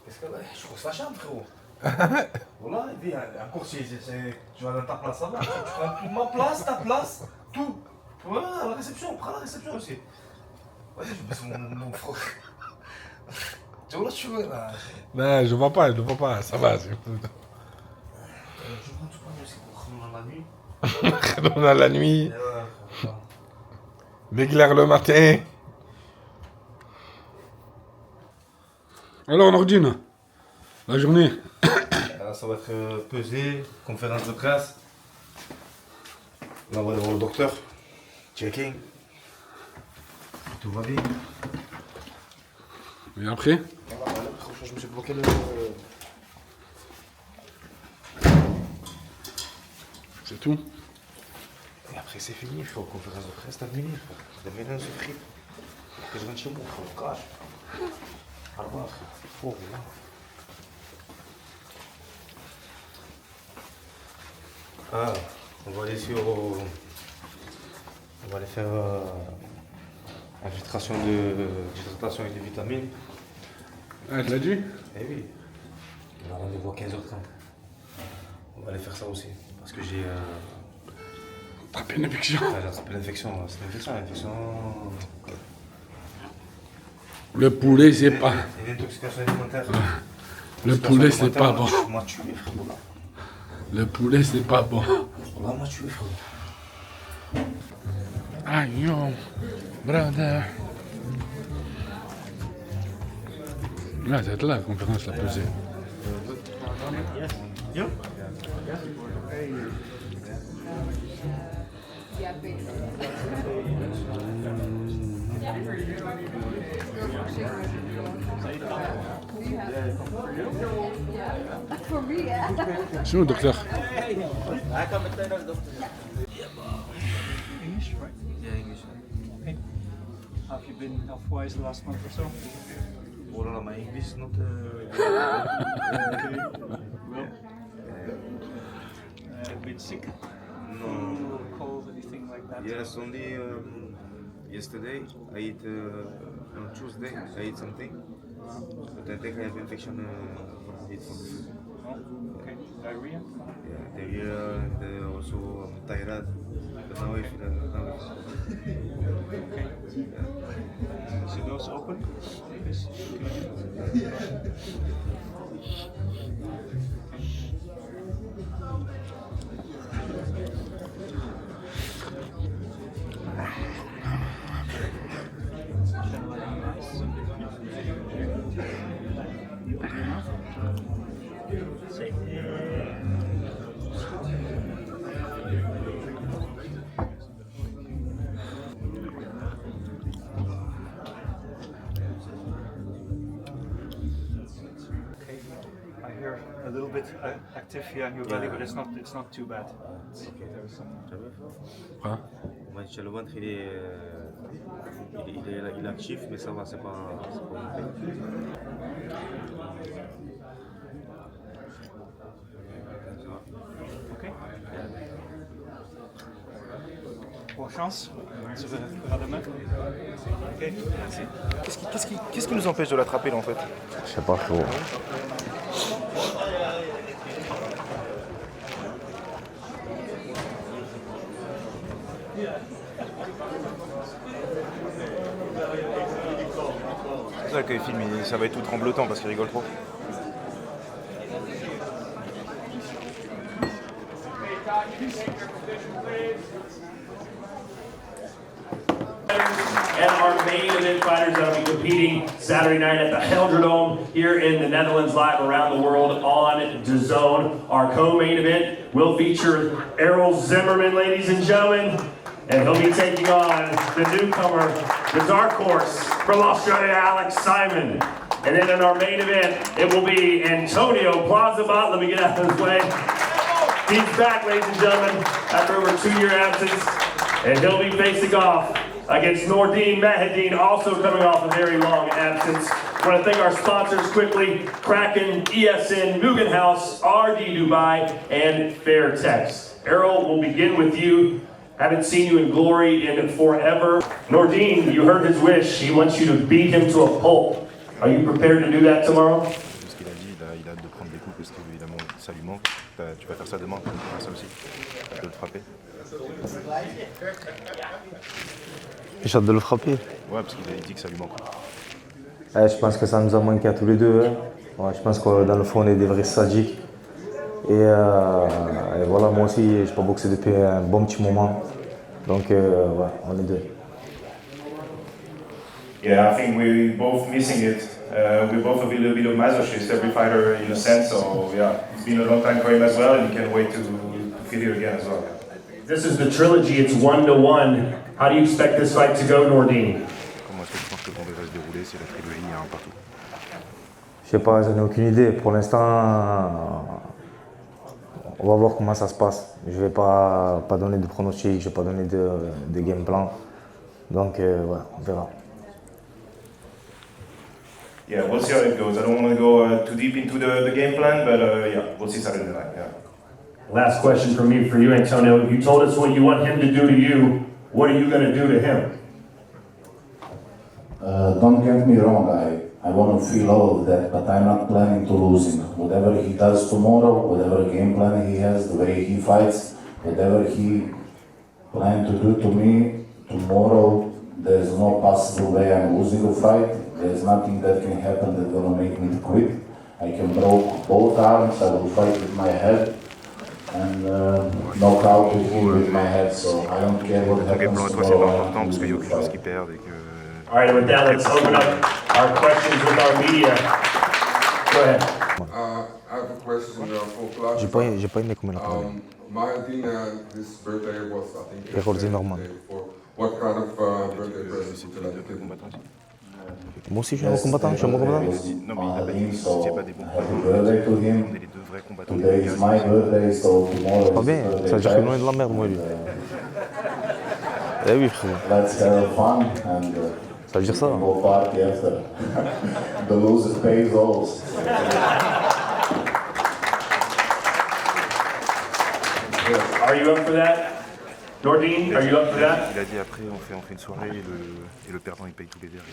Qu'est-ce que là? Je trouve la chambre, frérot. Voilà, et puis un coursier, tu vas dans ta place là-bas. Tu prends ma place, ta place, tout. Voilà, la réception, prends la réception aussi. Vas-y, je baisse mon froc. Tu vois là, tu veux là. Non, je vois pas, ça va. Tu prends aussi pour rentrer dans la nuit. On a la nuit, l'éclair le matin. Alors, Nordine, la journée. Alors, ça va être pesé, conférence de presse. Là, on va aller voir le docteur. Checking. Tout va bien. Et après? Je me suis bloqué le. C'est tout. Et après, c'est fini, frérot. Conférence de presse terminée. Demain, on se fripe. Que je rentre chez moi, frérot. Cache. Au revoir, frérot. Oh, là. Ah, on va aller sur. On va aller faire infiltration d'hydratation avec des vitamines. Ah, tu l'as dit? Eh oui. On a rendez-vous à 15h30. On va aller faire ça aussi. Parce que j'ai. Attrapé une infection. J'ai attrapé l'infection. C'est une infection. Le poulet, c'est pas. C'est une intoxication alimentaire. Le poulet, c'est pas bon. On m'a tué, frérot. Le poulet, c'est pas bon. On m'a tué, frérot. Ah, yo, brother. Là, c'est là la conférence la pesée. Yo. For me, yeah. C'est où, docteur? Hij kan meteen naar de dokter. English, right? Yeah, English. Okay. How have you been health-wise the last month or so? Oh là là, my English is not. A bit sick? No. Flu, cold, anything like that? Yes, only yesterday I ate on Tuesday I ate something, but I think I have infection from it from the food. Oh, okay. Diarrhea? Yeah, diarrhea and also thyroid. But now I feel now it's Okay. Is your nose open? Yes. I hear a little bit active here in your belly, but it's not too bad. It's okay. There's some. Quoi? Moi, le ventre il est actif, mais ça va, c'est pas monté. Ok. Bonne chance. On se verra demain. Ok, merci. Qu'est-ce qui nous empêche de l'attraper là en fait? Je sais pas trop. qu'il filme, ça va être tout tremblotant parce qu'il rigole trop. And our main event fighters that will be competing Saturday night at the Helder here in the Netherlands, live around the world on DAZN. Our co-main event will feature Errol Zimmerman, ladies and gentlemen, and he'll be taking on the newcomer, the dark horse from Australia, Alex Simon. And then in our main event, it will be Antonio Plazibat. Let me get out of his way. He's back, ladies and gentlemen, after over a 2-year absence, and he'll be facing off against Nordine Mahedine, also coming off a very long absence. I want to thank our sponsors quickly, Kraken, ESN, Mugenhaus, RD Dubai, and Fairtex. Errol, we'll begin with you. Haven't seen you in glory in forever. Nordine, you heard his wish. He wants you to beat him to a pulp. Are you prepared to do that tomorrow? Ce qu'il a dit, il a hâte de prendre des coups parce qu'évidemment ça lui manque. Tu vas faire ça demain, tu vas faire ça aussi. Tu vas le frapper. J'ai hâte de le frapper. Ouais, parce qu'il dit que ça lui manque. Je pense que ça nous a manqué à tous les deux. Hein. Ouais, je pense que dans le fond, on est des vrais sadiques. Et voilà, moi aussi, je n'ai pas boxé depuis un bon petit moment. Donc, ouais, on est deux. Yeah, I think we're both missing it. We're both a little bit of masochists, every fighter in a sense. So, yeah, it's been a long time for him as well, and he can't wait to feel it again as well. This is the trilogy, it's 1-1. How do you expect this fight to go, Nordine? Comment est-ce que tu penses que le combat va se dérouler? C'est la trilogie, il y a un partout. Je sais pas, j'en ai aucune idée. Pour l'instant, on va voir comment ça se passe. Je vais pas donner de pronostic, je vais pas donner de game plan. Donc, voilà, on verra. Yeah, we'll see how it goes. I don't want to go too deep into the game plan, but yeah, we'll see Saturday night. Yeah. Last question from me for you, Antonio. You told us what you want him to do to you. What are you going to do to him? Don't get me wrong, I want to feel all of that, but I'm not planning to lose him. Whatever he does tomorrow, whatever game plan he has, the way he fights, whatever he planned to do to me tomorrow, there's no possible way I'm losing a fight. There's nothing that can happen that's gonna make me quit. I can break both arms, I will fight with my head and knock out with my head, so I don't care what happens tomorrow. All right, with that, let's open up our questions with our media. Go ahead. I have a question for Plazibat. J'ai pas aimé comment il a parlé. Mahedine, his birthday was, I think, Errol Zimmerman. What kind of birthday present would you like to give him? Moi aussi, je suis un bon combattant. Je suis un bon combattant. Non, mais il n'a pas dit que c'était pas des bons combattants. On est les deux vrais combattants. Today is my birthday, so tomorrow Pas bien, ça veut dire que nous on est de la merde, moi, lui. Eh oui, frère. Let's have fun and ça veut dire ça. we'll party after. The loser pays also. Are you up for that? Nordine, are you up for that? Il a dit après, on fait une soirée et le perdant il paye tous les verres.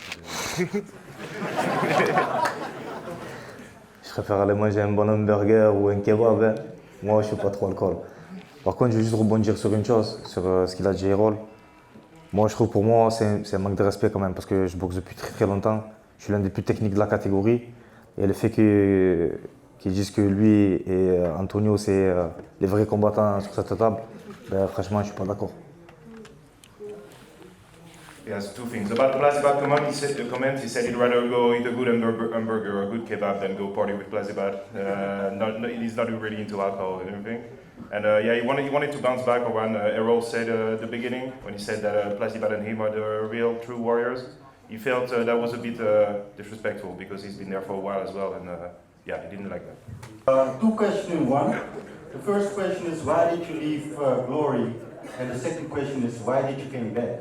Je préfère aller manger un bon hamburger ou un kebab. Hein. Moi, je ne suis pas trop alcool. Par contre, je veux juste rebondir sur une chose, sur ce qu'il a dit Errol. Moi, je trouve pour moi, c'est un manque de respect quand même, parce que je boxe depuis très très longtemps. Je suis l'un des plus techniques de la catégorie. Et le fait qu'ils disent que lui et Antonio, c'est les vrais combattants sur cette table, ben, franchement, je ne suis pas d'accord. He has two things. About Plazibat comment, he said he'd rather go eat a good hamburger or a good kebab than go party with Plazibat. He's not really into alcohol and everything. And yeah, he wanted to bounce back on what Errol said at the beginning, when he said that Plazibat and him are the real true warriors. He felt that was a bit disrespectful because he's been there for a while as well, and yeah, he didn't like that. Two questions in one. The first question is, why did you leave Glory? And the second question is, why did you come back?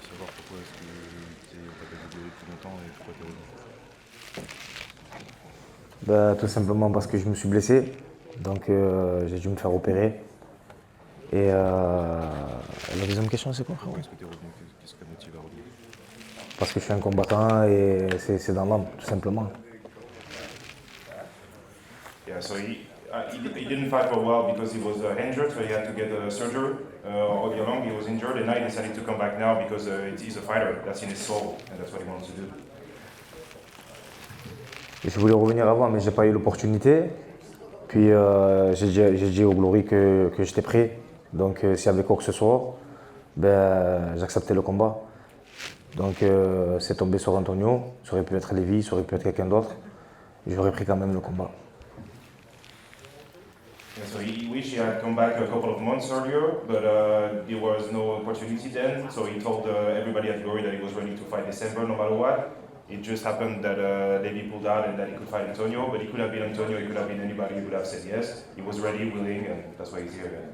Savoir pourquoi est-ce que tu n'as pas de Glory depuis longtemps et pourquoi tu es revenu. Ben, tout simplement parce que je me suis blessé, donc j'ai dû me faire opérer. Et la deuxième question, c'est quoi? Pourquoi est-ce que tu es revenu? Qu'est-ce qui t'a motivé à revenir? Parce que je suis un combattant et c'est dans l'âme, tout simplement. Yeah, so he didn't fight for a while because he was injured, so he had to get surgery all year long. He was injured, and now he decided to come back now because he's a fighter. That's in his soul, and that's what he wants to do. Je voulais revenir avant, mais j'ai pas eu l'opportunité. Puis j'ai dit au Glory que j'étais prêt. Donc s'il y avait quoi que ce soit, ben, j'acceptais le combat. Donc c'est tombé sur Antonio. Ça aurait pu être Lévi, ça aurait pu être quelqu'un d'autre. J'aurais pris quand même le combat. Yeah, so he wished he had come back a couple of months earlier, but there was no opportunity then. So he told everybody at Glory that he was ready to fight December no matter what. It just happened that Levi pulled out and that he could fight Antonio, but he could have been Antonio, he could have been anybody, he would have said yes. He was ready, willing, and that's why he's here again.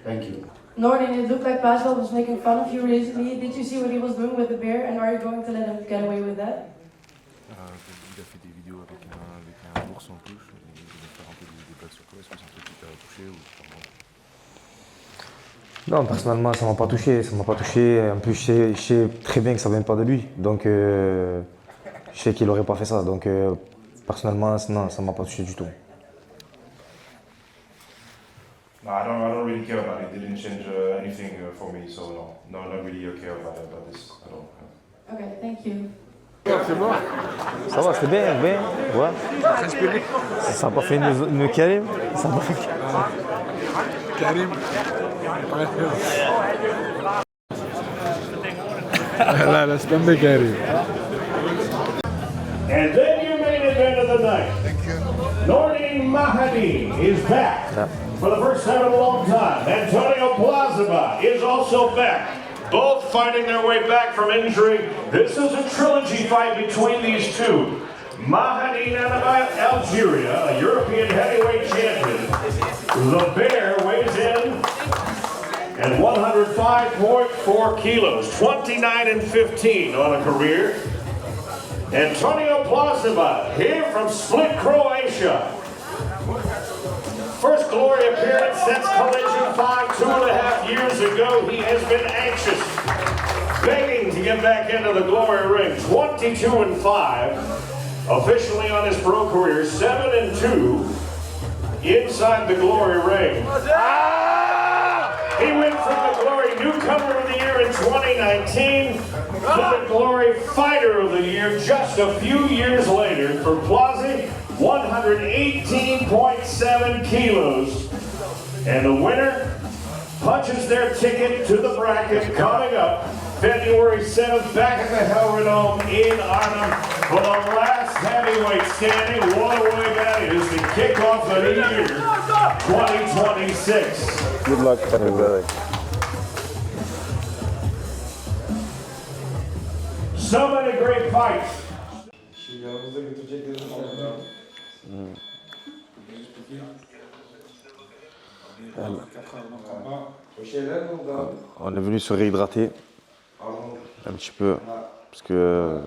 Thank you. Nordin, it looked like Pascal was making fun of you recently. Did you see what he was doing with the beer, and are you going to let him get away with that? Il a fait des vidéos avec un ours en peluche. Il voulait faire un peu des blagues sur toi. Est-ce que c'est un truc qui t'a touché ou Non, personnellement, ça m'a pas touché. Ça m'a pas touché. En plus, je sais très bien que ça vient pas de lui. Donc, je sais qu'il aurait pas fait ça. Donc, personnellement, non, ça m'a pas touché du tout. No, I don't really care about it. It didn't change anything for me, so no, not really care about this at all. Okay, thank you. C'est bon. Ça va, c'était bien, bien. Ouais. Respiré. Ça n'a pas fait une Karim. Ça n'a pas fait Karim. Là, laisse tomber Karim. And then your main event of the night. Nordin Mahadi is back for the first time in a long time. Antonio Plazaba is also back. Both fighting their way back from injury. This is a trilogy fight between these two. Mahadi Nanaba, Algeria, a European heavyweight champion. The Bear weighs in at 105.4 kilos, 29-15 on a career. Antonio Plazaba, here from Split, Croatia. First Glory appearance since Collision 5 2.5 years ago. He has been anxious, begging to get back into the Glory ring. 22-5, officially on his pro career. 7-2 inside the Glory ring. He went from the Glory Newcomer of the Year in 2019 to the Glory Fighter of the Year just a few years later. For Plazi, 118.7 kilos. And the winner punches their ticket to the bracket coming up February 7th back at the Helredome in Arnhem for the last heavyweight standing. What a way that is to kick off the year 2026. Good luck, everybody. So many great fights. On est venu se réhydrater un petit peu parce que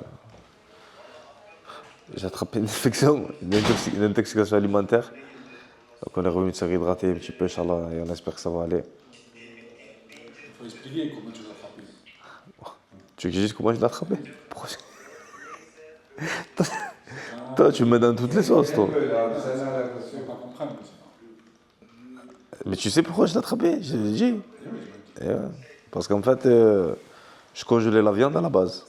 j'ai attrapé une infection, une intoxication alimentaire. Donc on est revenu se réhydrater un petit peu, Inch'Allah, et on espère que ça va aller. Il faut expliquer comment tu l'as attrapé. Tu veux que je dise comment je l'ai attrapé? Pourquoi toi, tu me mets dans toutes les sauces, toi. Mais tu sais pourquoi je l'ai attrapé? Je l'ai dit. Parce qu'en fait, je congelais la viande à la base.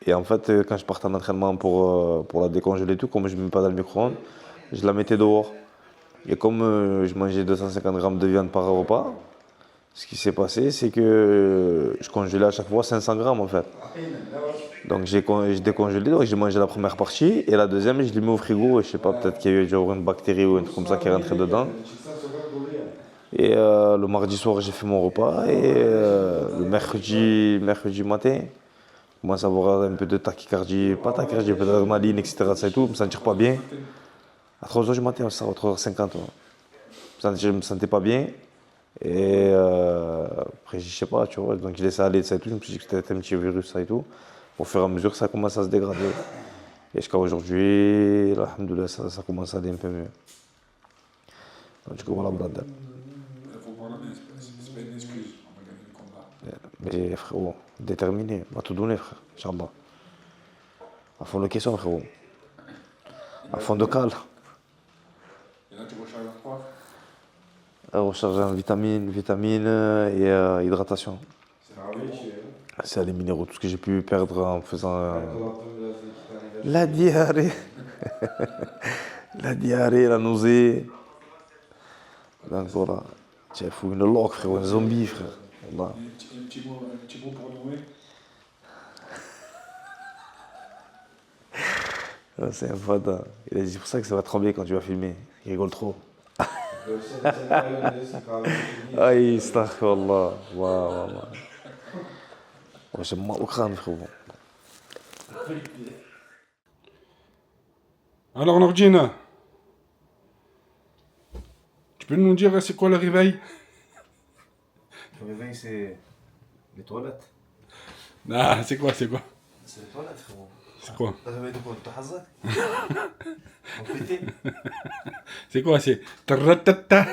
Et en fait, quand je partais en entraînement pour la décongeler et tout, comme je ne mets pas dans le micro-ondes, je la mettais dehors. Et comme je mangeais 250 grammes de viande par repas, ce qui s'est passé, c'est que je congelais à chaque fois 500 grammes en fait. Donc j'ai décongelé, donc j'ai mangé la première partie et la deuxième, je l'ai mis au frigo. Et je sais pas, peut-être qu'il y a eu genre une bactérie ou un truc comme ça qui est rentré dedans. Et le mardi soir, j'ai fait mon repas et le mercredi matin, je commence à avoir un peu de tachycardie, pas tachycardie, un peu d'adrénaline, etc. Ça et tout, me sentir pas bien. À 3h du matin, ça, à 3h50, je me sentais pas bien. Et après, je sais pas, tu vois, donc je laissais aller, ça et tout. Je me suis dit que c'était un petit virus, ça et tout. Au fur et à mesure, ça commence à se dégrader. Et jusqu'à aujourd'hui, alhamdoulilah, ça commence à aller un peu mieux. Donc, du coup, voilà, Brandon. Il faut voir bien, c'est pas une excuse. On va gagner le combat. Mais frérot, déterminé, on va tout donner, frère, Inch'Allah. À fond de question, frérot. À fond de cale. Et là, tu recharges en quoi? Recharge en vitamines et hydratation. C'est à les minéraux, tout ce que j'ai pu perdre en faisant La diarrhée. La diarrhée, la nausée. Donc voilà. Tiens, faut une loque, frère, un zombie, frère. Voilà. Un petit mot pour Noé. C'est un fada. Il a dit c'est pour ça que ça va trembler quand tu vas filmer. Il rigole trop. Aïe, astaghfirullah. Waouh. J'ai mal au crâne, frérot. Alors, Nordine, tu peux nous dire c'est quoi le réveil? Le réveil, c'est les toilettes. Ah, c'est quoi? C'est les toilettes, frérot. C'est quoi? Le réveil de quoi? De Hazak. On pétait. C'est quoi? C'est taratata.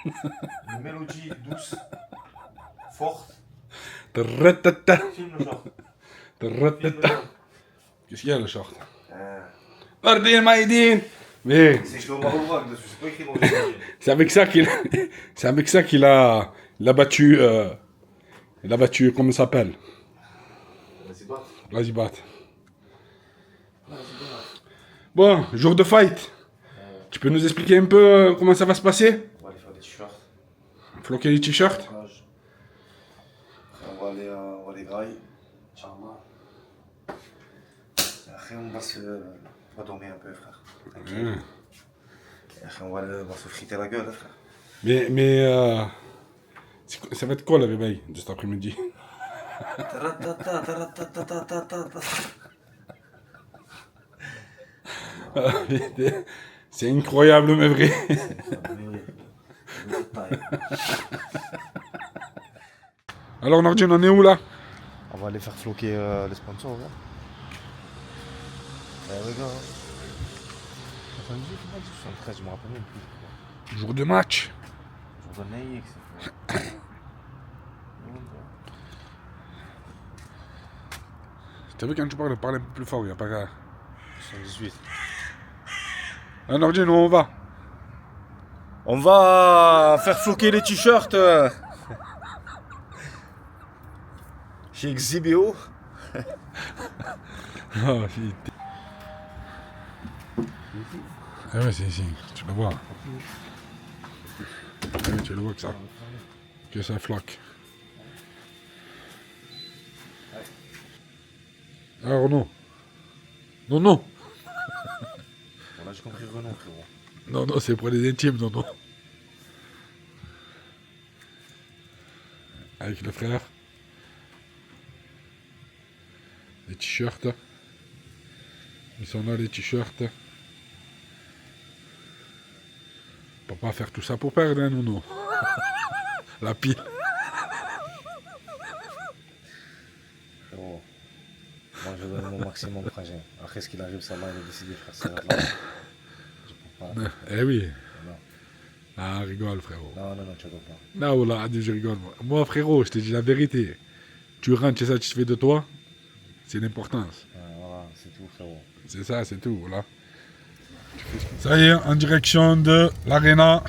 Une mélodie douce, forte. Taratata. Filme le genre. Taratata. Qu'est-ce qu'il y a le short? Nordine Maïdine. Mais C'est écrit au marocain dessus, c'est pas écrit dans le c'est avec ça qu'il a battu. Il a battu, comment ça s'appelle? Vas-y, bat. Bon, jour de fight. Tu peux nous expliquer un peu comment ça va se passer? On va aller faire des t-shirts. Floquer les t-shirts? On va aller grailler. Inch'Allah. Après, on va dormir un peu, frère. Tranquille. Et après, on va se friter la gueule, frère. Mais ça va être quoi le réveil de cet après-midi? C'est incroyable, mais vrai. Alors, Nordine, on est où là? On va aller faire floquer les sponsors, regarde. Regarde. 78 ou 73, je me rappelle même plus. Jour de match. Jour de Naïx. T'as vu quand tu parles un peu plus fort, il n'y a pas qu'à. 78. Ah, Nordine, où on va? On va faire floquer les t-shirts chez Exhibio. Ah, putain. Ah ouais, c'est ici, tu le vois. Ah oui, tu le vois que ça floque. Ah, Renaud. Non. Bon, là, j'ai compris Renaud, frérot. Non, c'est pour les intimes, non. Avec le frère. Les t-shirts. Ils sont là, les t-shirts. On peut pas faire tout ça pour perdre, hein, non. La pile. Frérot, moi je donne mon maximum, frangin. Après ce qu'il arrive, ça va, il a décidé, frère. Ça va là. Je peux pas. Eh oui. Non. Ah, rigole, frérot. Non, tu rigoles pas. Non, voilà, je rigole. Moi, frérot, je te dis la vérité. Tu rentres, tu es satisfait de toi, c'est l'importance. Voilà, c'est tout, frérot. C'est ça, c'est tout, voilà. Ça y est, en direction de l'Arena.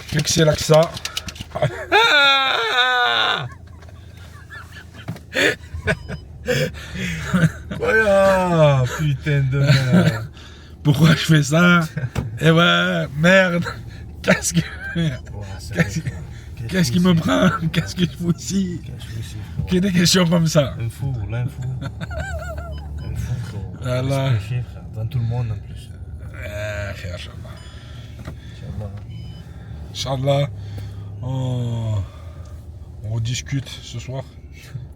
Fixez l'AXA. Ah, putain de merde. Pourquoi je fais ça? Eh ouais, merde. Qu'est-ce qui me prend? Qu'est-ce que je fous ici? Que des questions comme ça. L'info. L'info, frérot. Voilà. Frère. Dans tout le monde en plus. Inch'Allah, on discute ce soir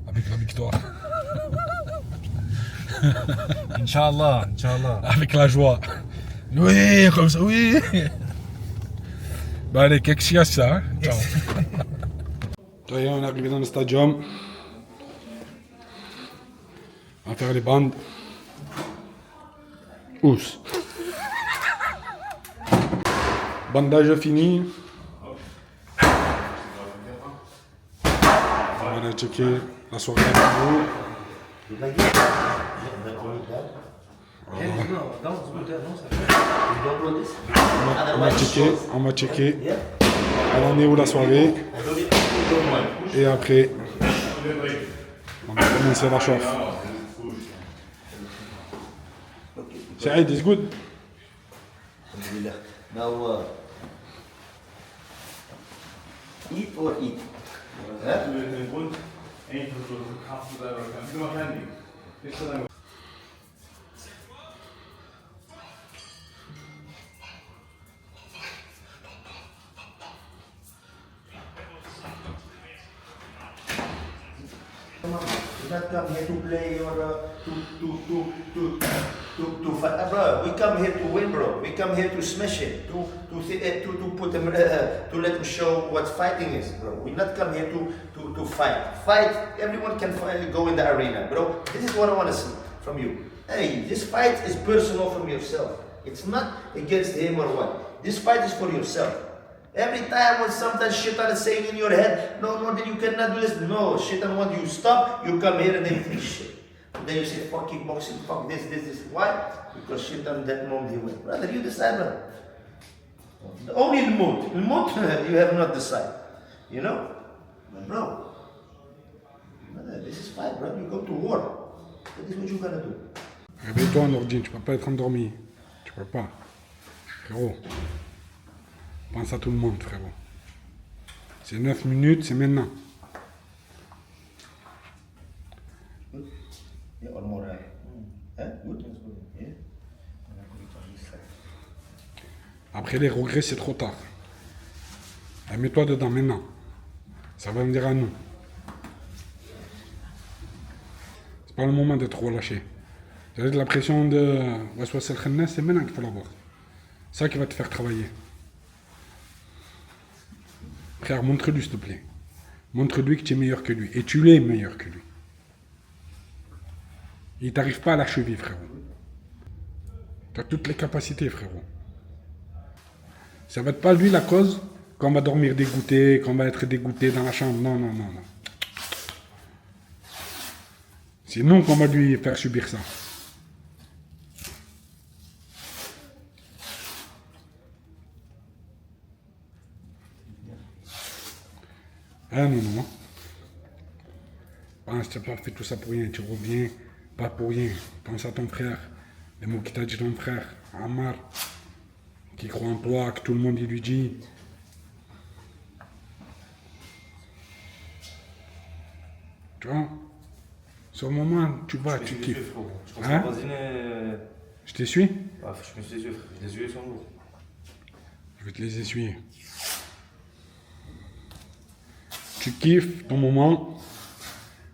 avec la victoire. Inch'Allah. Avec la joie. Oui, comme ça, oui. Bah allez, qu'est-ce qu'il y a ça? Hein? Ciao. Ça y est, on est arrivé dans le stadium. On va faire les bandes. Ous. Bandage fini. On va checker la soirée avec vous. On va checker. Elle en est où la soirée? Et après, on va commencer la chauffe. Saïd is good. Alhamdulillah. Now, eat or eat? We not come here to play or to fight, bro. We come here to win, bro. We come here to smash it, to put them, to let them show what fighting is, bro. We not come here to fight. Fight. Everyone can go in the arena, bro. This is what I want to see from you. Hey, this fight is personal from yourself. It's not against him or what. This fight is for yourself. Every time when sometimes shaitan is saying in your head, no, then you cannot do this. No, shaitan wants you to stop, you come here and then you think shit. And then you say, fuck kickboxing, fuck this. Why? Because shaitan that moment he went. Brother, you decide, brother. Only in the mood. In the mood, you have not decided. You know? But bro, brother, this is fight, bro. You go to war. That is what you're gonna do. Réveille-toi, Nordine, tu peux pas être endormi. Tu peux pas. Frérot. Pense à tout le monde, frérot. C'est 9 minutes, c'est maintenant. Après les regrets, c'est trop tard. Allez, mets-toi dedans maintenant. Ça va venir à nous. C'est pas le moment d'être relâché. La pression de Waswas El Khannas, c'est maintenant qu'il faut l'avoir. C'est ça qui va te faire travailler. Frère, montre-lui s'il te plaît. Montre-lui que tu es meilleur que lui. Et tu es meilleur que lui. Il t'arrive pas à la cheville, frérot. Tu as toutes les capacités, frérot. Ça va être pas lui la cause qu'on va dormir dégoûté, qu'on va être dégoûté dans la chambre. Non. C'est nous qu'on va lui faire subir ça. Ah non. Pense, tu n'as pas fait tout ça pour rien, tu reviens pas pour rien. Pense à ton frère, les mots qu'il t'a dit ton frère, Ammar, qui croit en toi, que tout le monde il lui dit. Tu vois, sur le moment, tu vois, tu kiffes. Hein? Je t'essuie? Je me suis essuie, frère. Les yeux sont lourds. Je vais te les essuyer. Tu kiffes ton moment,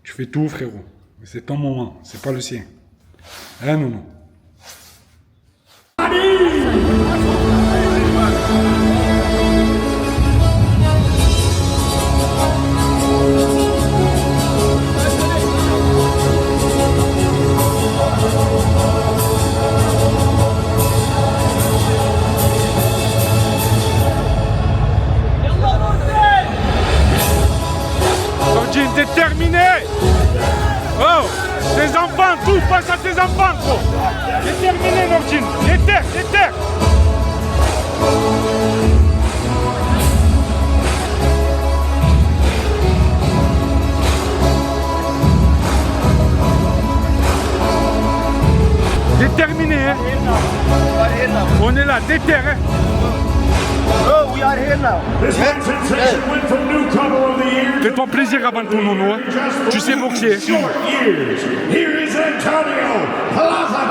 tu fais tout, frérot. C'est ton moment, c'est pas le sien. Hein, non. Déterminé. Oh, tes enfants, tout passe à tes enfants, gros. Déterminé, Nordine. Déter. Déterminé, hein. On est là, déter, hein. Bro, we are here now. Fais-toi plaisir avant ton nono, hein. Tu sais boxer. Here is Antonio Plaza.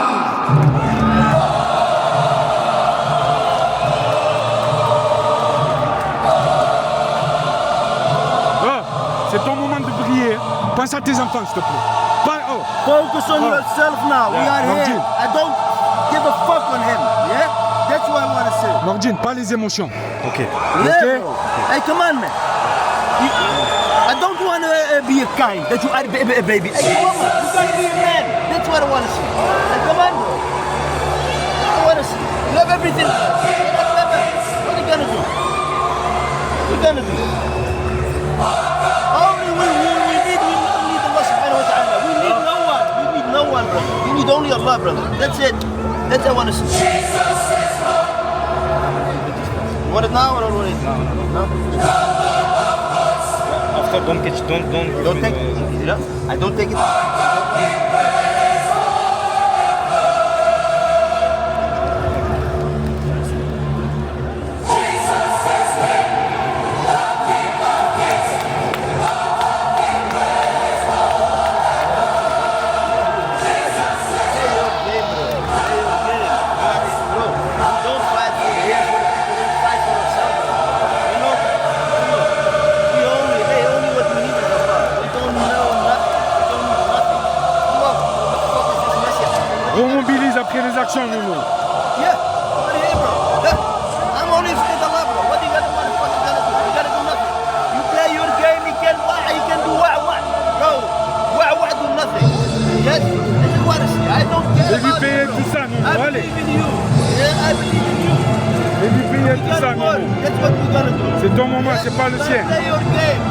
C'est ton moment de briller. Pense à tes enfants, s'il te plaît. Focus on yourself now. We are here. I don't give a fuck on him. Yeah? That's what I want to say. Nordine, pas les émotions. Okay. Hey, come on, man. I don't want to be a kind. That you are a baby. Hey, come on, man. You gotta be a man. That's what I want to see. Hey, come on, bro. I want to see. You have everything. What are you gonna do? What are you gonna do? Only we need Allah subhanahu wa ta'ala. We need no one. We need no one, brother. We need only Allah, brother. That's it. That's what I want to see. You want it now or already? No. After, don't catch, don't take it. Yeah? I don't take it. oublié tout ça, Nono. C'est ton moment, c'est pas le sien. Play your game.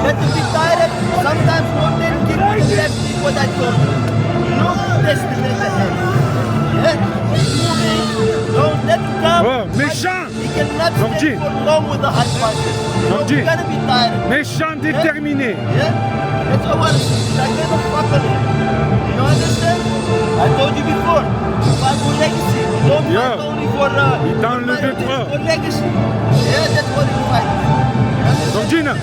Let it be tired. Sometimes rotate, keep on the left, keep what I told you. No destinate ahead. Yeah? Don't let it come. Oh, méchant. He cannot Nordi. stay for long with the hot punches. Nordi. You gotta be tired. Méchant, déterminé. Yeah? That's what I want to see. I gotta fuck on him. You understand? I told you before. You fight for legacy. You don't fight only for dans le for legacy. Yeah, that's what you fight. Nordine,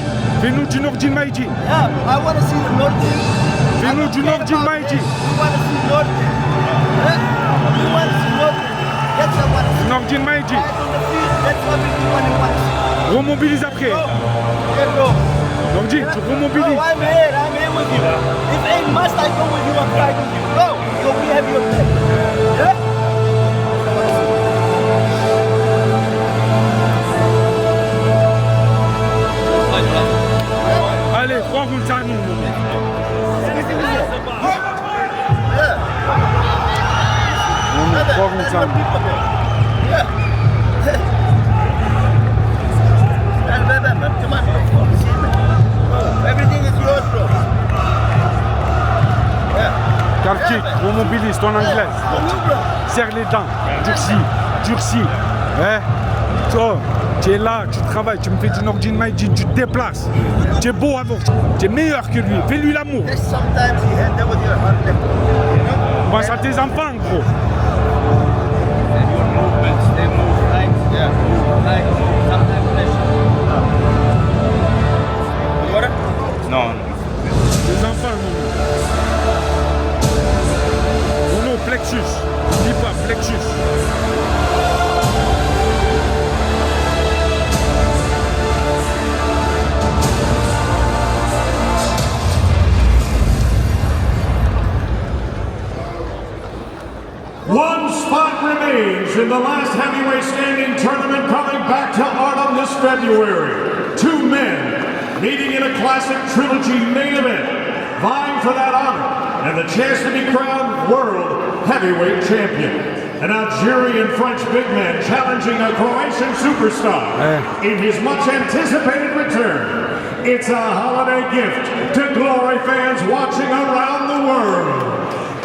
fais-nous du Nordine Maïdi. Yeah, I want to see the Nordine. Fais-nous du Nordine Maïdi. We want to see Nordine. Yeah? We want to see Nordine. That's what I want to see. Nordine Maïdi. Fight on the field. That's what we want to see. Remobilise après. Yeah, bro. Nordine, tu remobilises. No, I'm here with you. If ain't must, I go with you and fight with you. Go, so we have your back. Yeah? Allez, 3 rounds à nous. On 3 rounds à nous. Come on. Everything is yours, bro. Calf kick, remobilise ton anglaise. Serre les dents, durcis. Hein? Toi, tu es là, tu travailles, tu me fais du Nordine Maïdi, tu te déplaces. Tu es beau avant, tu es meilleur que lui. Fais-lui l'amour. Pense à tes enfants, gros. Non. Les enfants, non. Non, plexus. Dis pas plexus. One spot remains in the last heavyweight standing tournament coming back to Arnhem this February. 2 men meeting in a classic trilogy main event, vying for that honor and the chance to be crowned world heavyweight champion. An Algerian French big man challenging a Croatian superstar in his much anticipated return. It's a holiday gift to Glory fans watching around the world.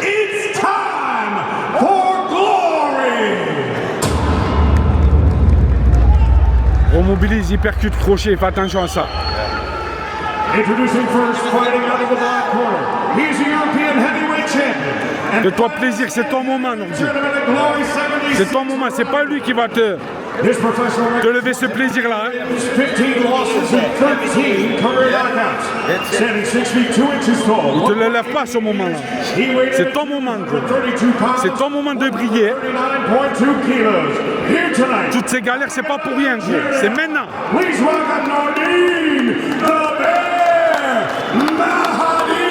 It's time for Glory! Remobilise, hypercute, crochet, fais attention à ça. Introducing first, fighting out of the black corner. He's a European heavyweight champion. Fais-toi plaisir, c'est ton moment, Nordi. C'est ton moment, c'est pas lui qui va te lever ce plaisir-là. Hein. 15 losses and 13 career knockouts. Standing 6 feet 2 inches tall. Il te le lève pas ce moment-là. C'est ton moment, gros. C'est ton moment de briller. 39.2 kilos. Here tonight. Toutes ces galères, c'est pas pour rien, gros. C'est maintenant. Please welcome Nordine, the Bear Mahdi.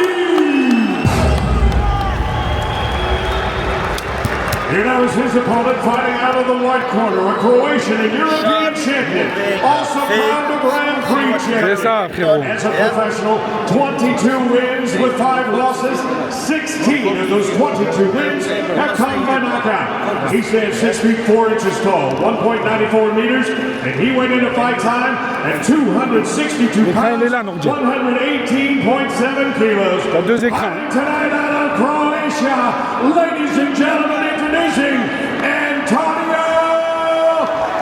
Here now is his opponent fighting out of the white corner, a Croatian and European champion, also crowned a Grand Prix champion. C'est ça, frérot. As a professional, 22 wins with 5 losses. 16 of those 22 wins have come by knockout. He stands 6 feet 4 inches tall, 1.94 meters, and he went into fight time at 262 pounds, 118.7 kilos. T'as 2 écrans. Tonight out of Croatia, ladies and gentlemen, introducing Antonio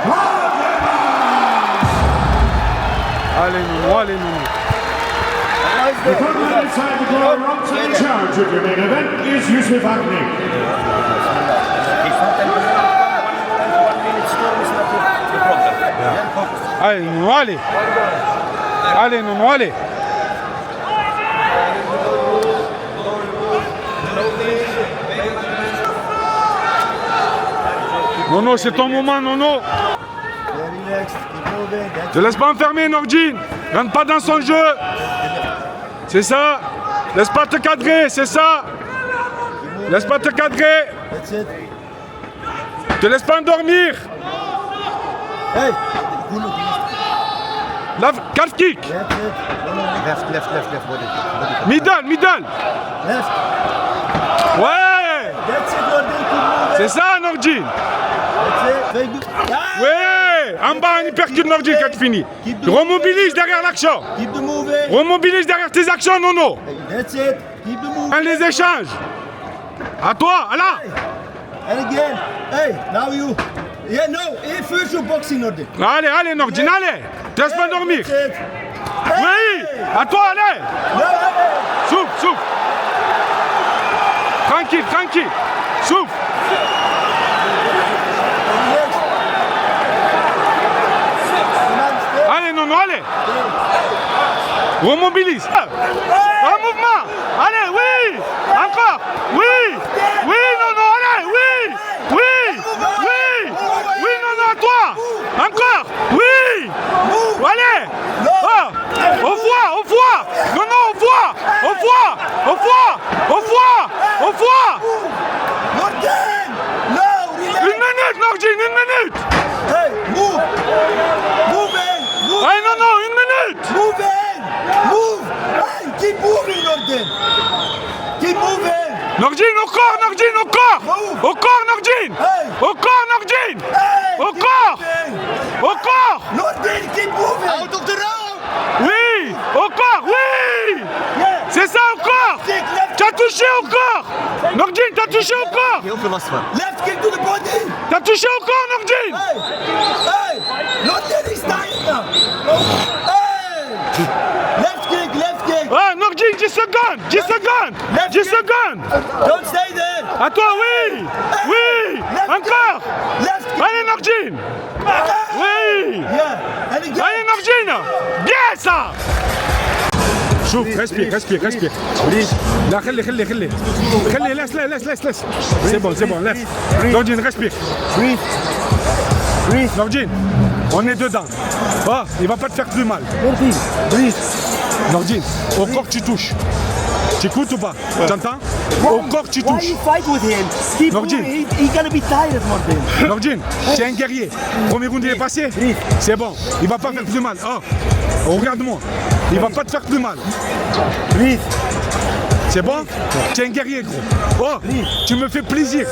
Hajima! Allez, Nounou, allez, Nounou. The front line inside the glory ropes in charge of your main event is Yusuf Akni. Allez, Nounou, allez. Allez, Nounou, allez. Nono, c'est ton moment, Nono. Ne laisse pas enfermer, Nordine. Rentre pas dans son jeu. C'est ça. Laisse pas te cadrer, c'est ça. Laisse pas te cadrer. Te laisse pas endormir. Calf kick. Middle. Ouais. C'est ça, Nordine. Ouais. Allez, en bas, un hypercute Nordin quand tu finis. Remobilise derrière l'action. Keep the moving. Remobilise derrière tes actions, Nono. That's it. Keep the moving. Prends les échanges. À toi, là. And again. Hey, now you. Yeah, no. First you're boxing, Nordin. Allez, allez, Nordin, allez. Te laisse pas dormir. That's it. Oui, à toi, allez. Souffle, souffle. Tranquille, tranquille. Souffle. Allez, non, non, allez. Remobilise. Un mouvement. Allez, oui. Encore. Oui. Oui, non, non, allez. Oui. Oui. Oui. Oui, non, non, à toi. Encore. Oui. Allez. Oh. Au foie, au foie. Non, non, au foie. Au foie. Au foie. Au foie. Au foie. Une minute, Nordin, une minute. Hey, move. Moving. Allez, non, non, une minute. Moving. Move. Hey, keep moving, Nordin. Keep moving. Nordin, au corps, Nordin, au corps. Au corps, Nordin. Au corps, Nordin. Au corps. Au corps. Nordin, keep moving. Out of the round. Oui. Au corps, oui. C'est ça, au corps. T'as touché au corps. Nordin, t'as touché au corps. Left kick to the body. T'as touché au corps, Nordin. Hey. Nordin is tired now. Hey. Left kick. Ah, Nordin, 10 secondes. 10 secondes. 10 secondes. Don't stay there. À toi, oui. Oui. Encore. Allez, Nordin. Oui. Allez, Nordin. Bien ça. شوف respire, respire, respire. لا خلي laisse. C'est bon, laisse. Nordin, respire. Nordin, on est dedans. Oh, il va pas te faire plus mal. Nordin, au corps tu touches. Tu écoutes ou pas? T'entends? Au corps tu touches. Why you fight with him? Keep Nordin. moving. He's gonna be tired, Nordin. Nordin, c'est un guerrier. Premier round il est passé. C'est bon, il va pas faire plus mal. Oh, regarde-moi. Il va pas te faire plus mal. C'est bon? Tu es un guerrier, gros. Oh, tu me fais plaisir.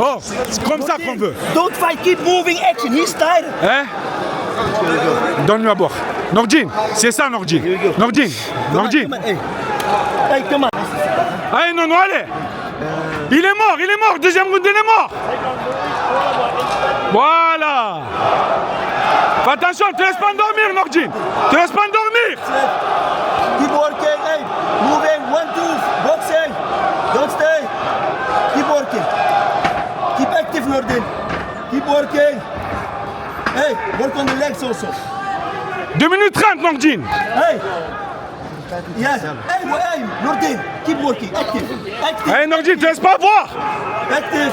Oh, c'est comme ça qu'on veut. Don't fight. Keep moving. Action. He's tired. Hein? Donne-lui à boire. Nordin, c'est ça, Nordin. Nordin. Hey, come on. Allez, non, allez. Il est mort. Deuxième round, il est mort. Voilà. Fais attention, te laisse pas endormir, Nordin. Te laisse pas endormir. Keep working. Hey, moving. 1, 2. Boxing. Don't stay. Keep working. Keep active, Nordin. Keep working. Hey, work on the legs also. 2 minutes 30, Nordin. Hey. Yes. Hey, Nordin. Keep working. Active. Hey, Nordin, te laisse pas voir. Active.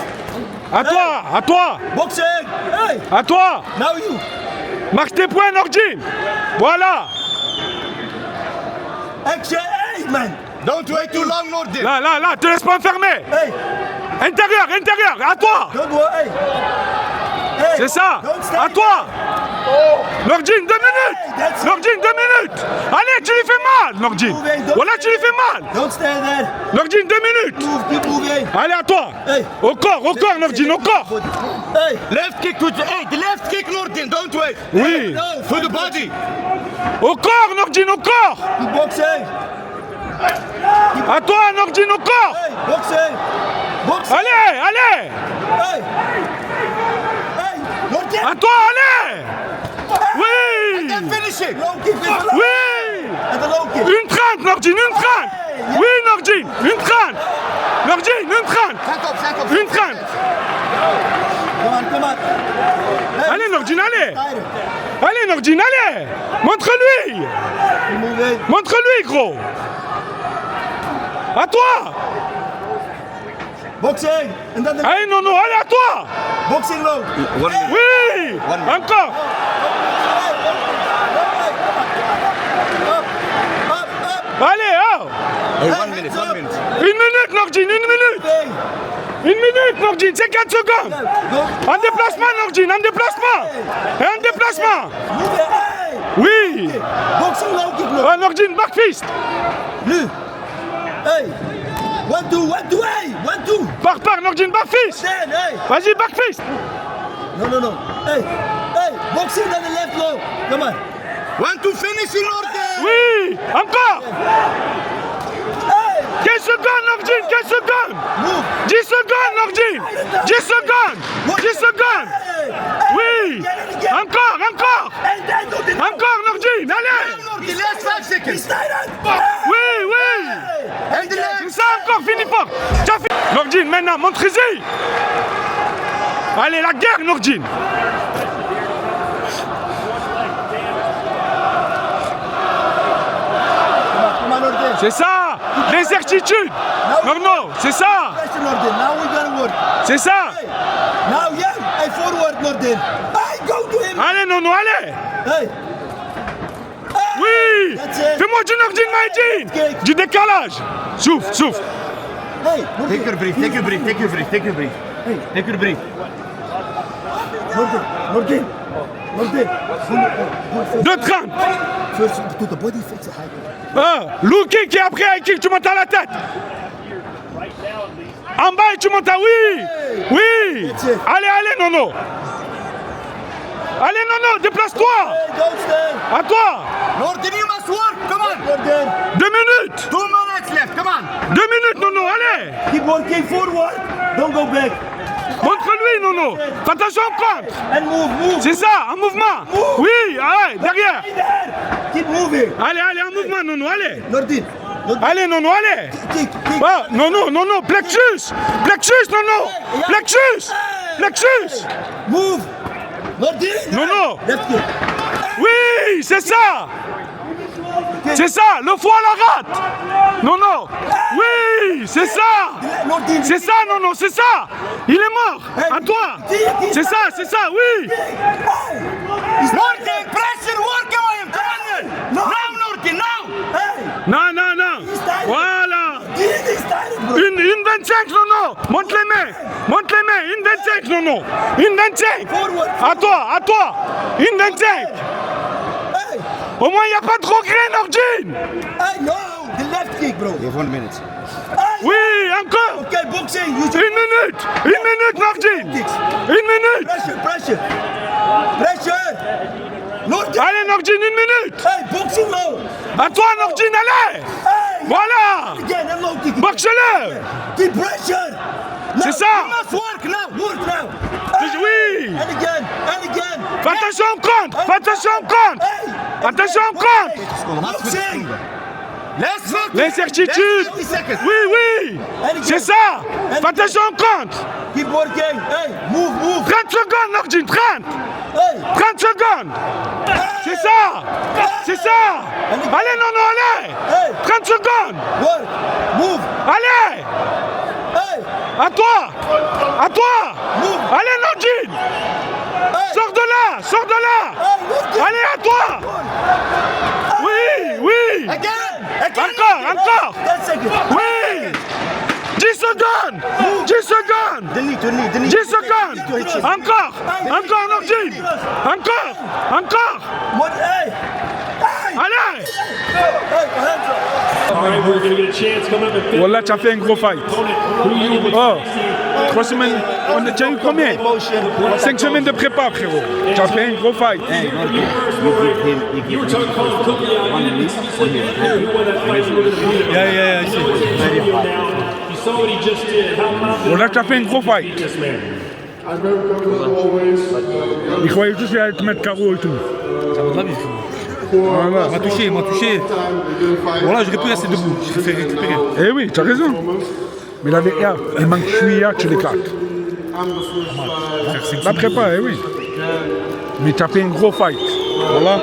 À toi. Boxing. Hey. À toi. Now you. Marque tes points, Nordin. Voilà. Action. Hey, man. Don't wait too long, Nordin. Là, te laisse pas enfermer. Hey. Intérieur, à toi. Don't worry. Hey. C'est ça. À toi. Nordin, 2 minutes. Nordin, 2 minutes. Allez, tu lui fais mal, Nordin. Voilà, tu lui fais mal. Don't stay there. Nordin, 2 minutes. Keep moving. Allez, à toi. Hey. Au corps, Nordin, au corps. Hey. Left kick to the... Hey, the left kick, Nordin. Don't wait. Oui. Hey, no, for the body. Au corps, Nordin, au corps. Keep boxing. À toi, Nordin, au corps. Hey, boxing. Allez. Hey. Nordin. À toi, allez. Oui. And then finish it. Low kick. Oui. And the low kick. Une 30, Nordin, une 30. Oui, Nordin, une 30. Nordin, une 30. Une 30. Come on. Hey, allez, Nordin, allez. Allez, Nordin, allez. Montre-lui. Montre-lui, gros. À toi. Boxing. And then allez, non, allez, à toi. Boxing low. Oui. Encore. Allez, Hey, 1 minute. Une minute, Nordin, une minute. Une minute, Nordin, 50 secondes. En déplacement, Nordin, en déplacement. Et en déplacement. Oui. Boxing low kick. Nordin, back fist. Hey. 1, 2, 1, 2, hey. 1, 2. Par, Nordin, back fist. Hey. Vas-y, back fist. No. Hey. boxing on the left low. Come on. Want to finish in order? Oui, encore. 15 secondes, Nordine, 15 secondes. 10 secondes, Nordine. 10 secondes. 10 secondes. Oui. Encore, encore. Encore, Nordine, allez. Last 5 seconds. Oui, oui. C'est ça encore, fini fort. Nordine, maintenant, montrez-y. Allez, la guerre, Nordine. C'est ça, les certitudes. Non, c'est ça. C'est ça. Now, yeah, I forward, Nordin. I go to him. Allez, Nono, allez. Hey. Oui. Fais-moi du Nordine Maïdine. Du décalage. Souffle, souffle. Hey, take your breath, take your breath, take your breath, take your breath. Hey, take your breath. Nordin. 2,30. First, to the body, fix it high. Low kick et après high kick, tu montes à la tête. En bas et tu montes à oui. Oui. Allez, allez, Nono. Allez, Nono, déplace-toi. À toi. Nordin, you must work. Come on. 2 minutes. 2 minutes left. Come on. 2 minutes, Nono, allez. Keep working forward. Don't go back. Montre-lui, Nono. Fais attention au contre. And move. C'est ça, un mouvement. Oui, allez, derrière. Keep moving. Allez, allez, un mouvement, Nono, allez. Nordin. Allez, Nono, allez. Ah, Nono, plexus. Plexus, Nono. Plexus. Plexus. Move. Nordin. Nono. Let's go. Oui, c'est ça. C'est ça, le foie à la rate. Nono. Oui, c'est ça. C'est ça, Nono, c'est ça. Il est mort. À toi. C'est ça, oui. Nordin, pressure, work on him. Come on. Now, Nordin, now. Non. Voilà. Une 25, Nono. Monte les mains. Une 25, Nono. Une 25. À toi. Une 25. Au moins, il n'y a pas de regret, Nordine. Hey, no, the left kick, bro. You have 1 minute. Oui, encore. Okay, boxing. Une minute, Nordine. Une minute. Pressure. Nordin. Allez, Nordine, 1 minute. Hey, boxing low. À toi, Nordine, allez. Hey. Voilà. Again, a low kick. Boxe-le. Keep pressure. C'est ça. You must work now. Oui. And again. Fais attention au contre. Attention au contre. Boxing. Les certitudes. Oui. C'est ça. Fais attention au contre. Keep working. Hey, move. 30 secondes, Nordine, 30. Hey. 30 secondes. C'est ça. Allez, Nono, allez. Hey. 30 secondes. Work. Move. Allez. Hey. À toi. Move. Allez, Nordine. Hey. Sors de là. Hey, Allez, à toi. Oui. Again. Encore. 10 seconds. Oui. 10 secondes. 10 secondes. Delete. 10 secondes. Encore, Nordine. Encore. What? Hey. Allez. All right, we're going to get a chance coming up in Voilà, tu as fait un gros fight. Oh, 3 semaines. Tu as eu combien? 5 semaines de prépa, frérot. Tu as fait un gros fight. Yeah. Voilà, tu as fait un gros fight. Il croyait juste qu'il allait te mettre KO et tout. Ça vaut de la vie. Voilà. Il m'a touché. Voilà, j'aurais pu rester debout. Je fait récupérer. Eh oui, tu as raison. Mais il manque Chouïa, tu l'écartes. La prépa, eh oui. Mais tu as fait un gros fight. Voilà.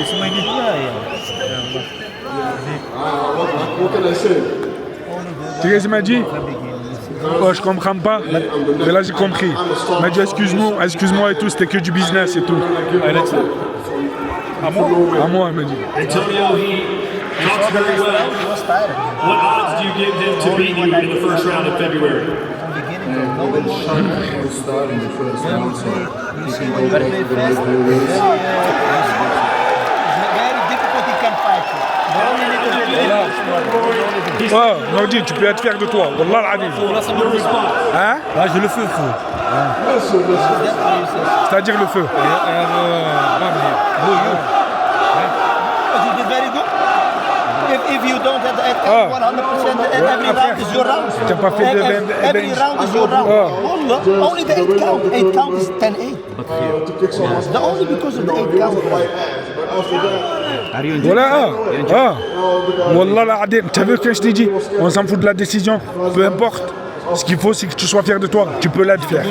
C'est my knee. What can I say? Tu sais ce qu'il m'a dit? Oh, je comprends pas. Mais là, j'ai compris. Il m'a dit excuse-moi et tout, c'était que du business et tout. À moi, il m'a dit. Antonio, he talks very well. What odds do you give him to beat you in the first round in February? Oh, Nordine, tu peux être fier de toi. Wallah al-Adim. Hein? Ah, j'ai le feu, frère. C'est-à-dire le feu. You did very good. If you don't have 100%, every round is your round. T'as pas fait de Every round is your round. Wallah, only the 8 count. 8 count is 10-8. The only because of the 8 count. Voilà, Wallah al-Adim. T'as vu que je t'ai dit? On s'en fout de la décision. Peu importe. Ce qu'il faut, c'est que tu sois fier de toi. Tu peux l'être fier.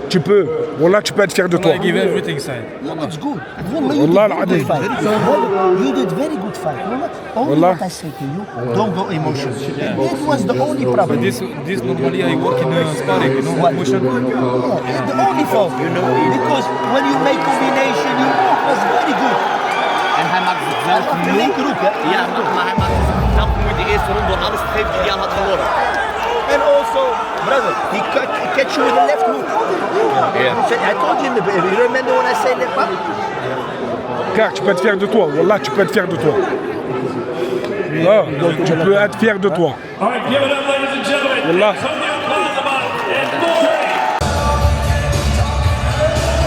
Tu peux. Wallah, tu peux être fier de toi. It's good. Wallah, you did very good fight. Only what I say to you, don't go emotional. It was the only problem. This normally I work in sparring, you know, emotion. The only fault, you know, because when you make combination, you was very good. En hij maakt het wel genoeg. Ja, maar hij maakt het knap met de eerste ronde door alles te geven die hij had verloren. And also, brother, he catch you with a left hook. I told you in the beginning, you remember when I say left hook? Car tu peux être fier de toi. Wallah, tu peux être fier de toi. Oh, tu peux être fier de toi. Wallah.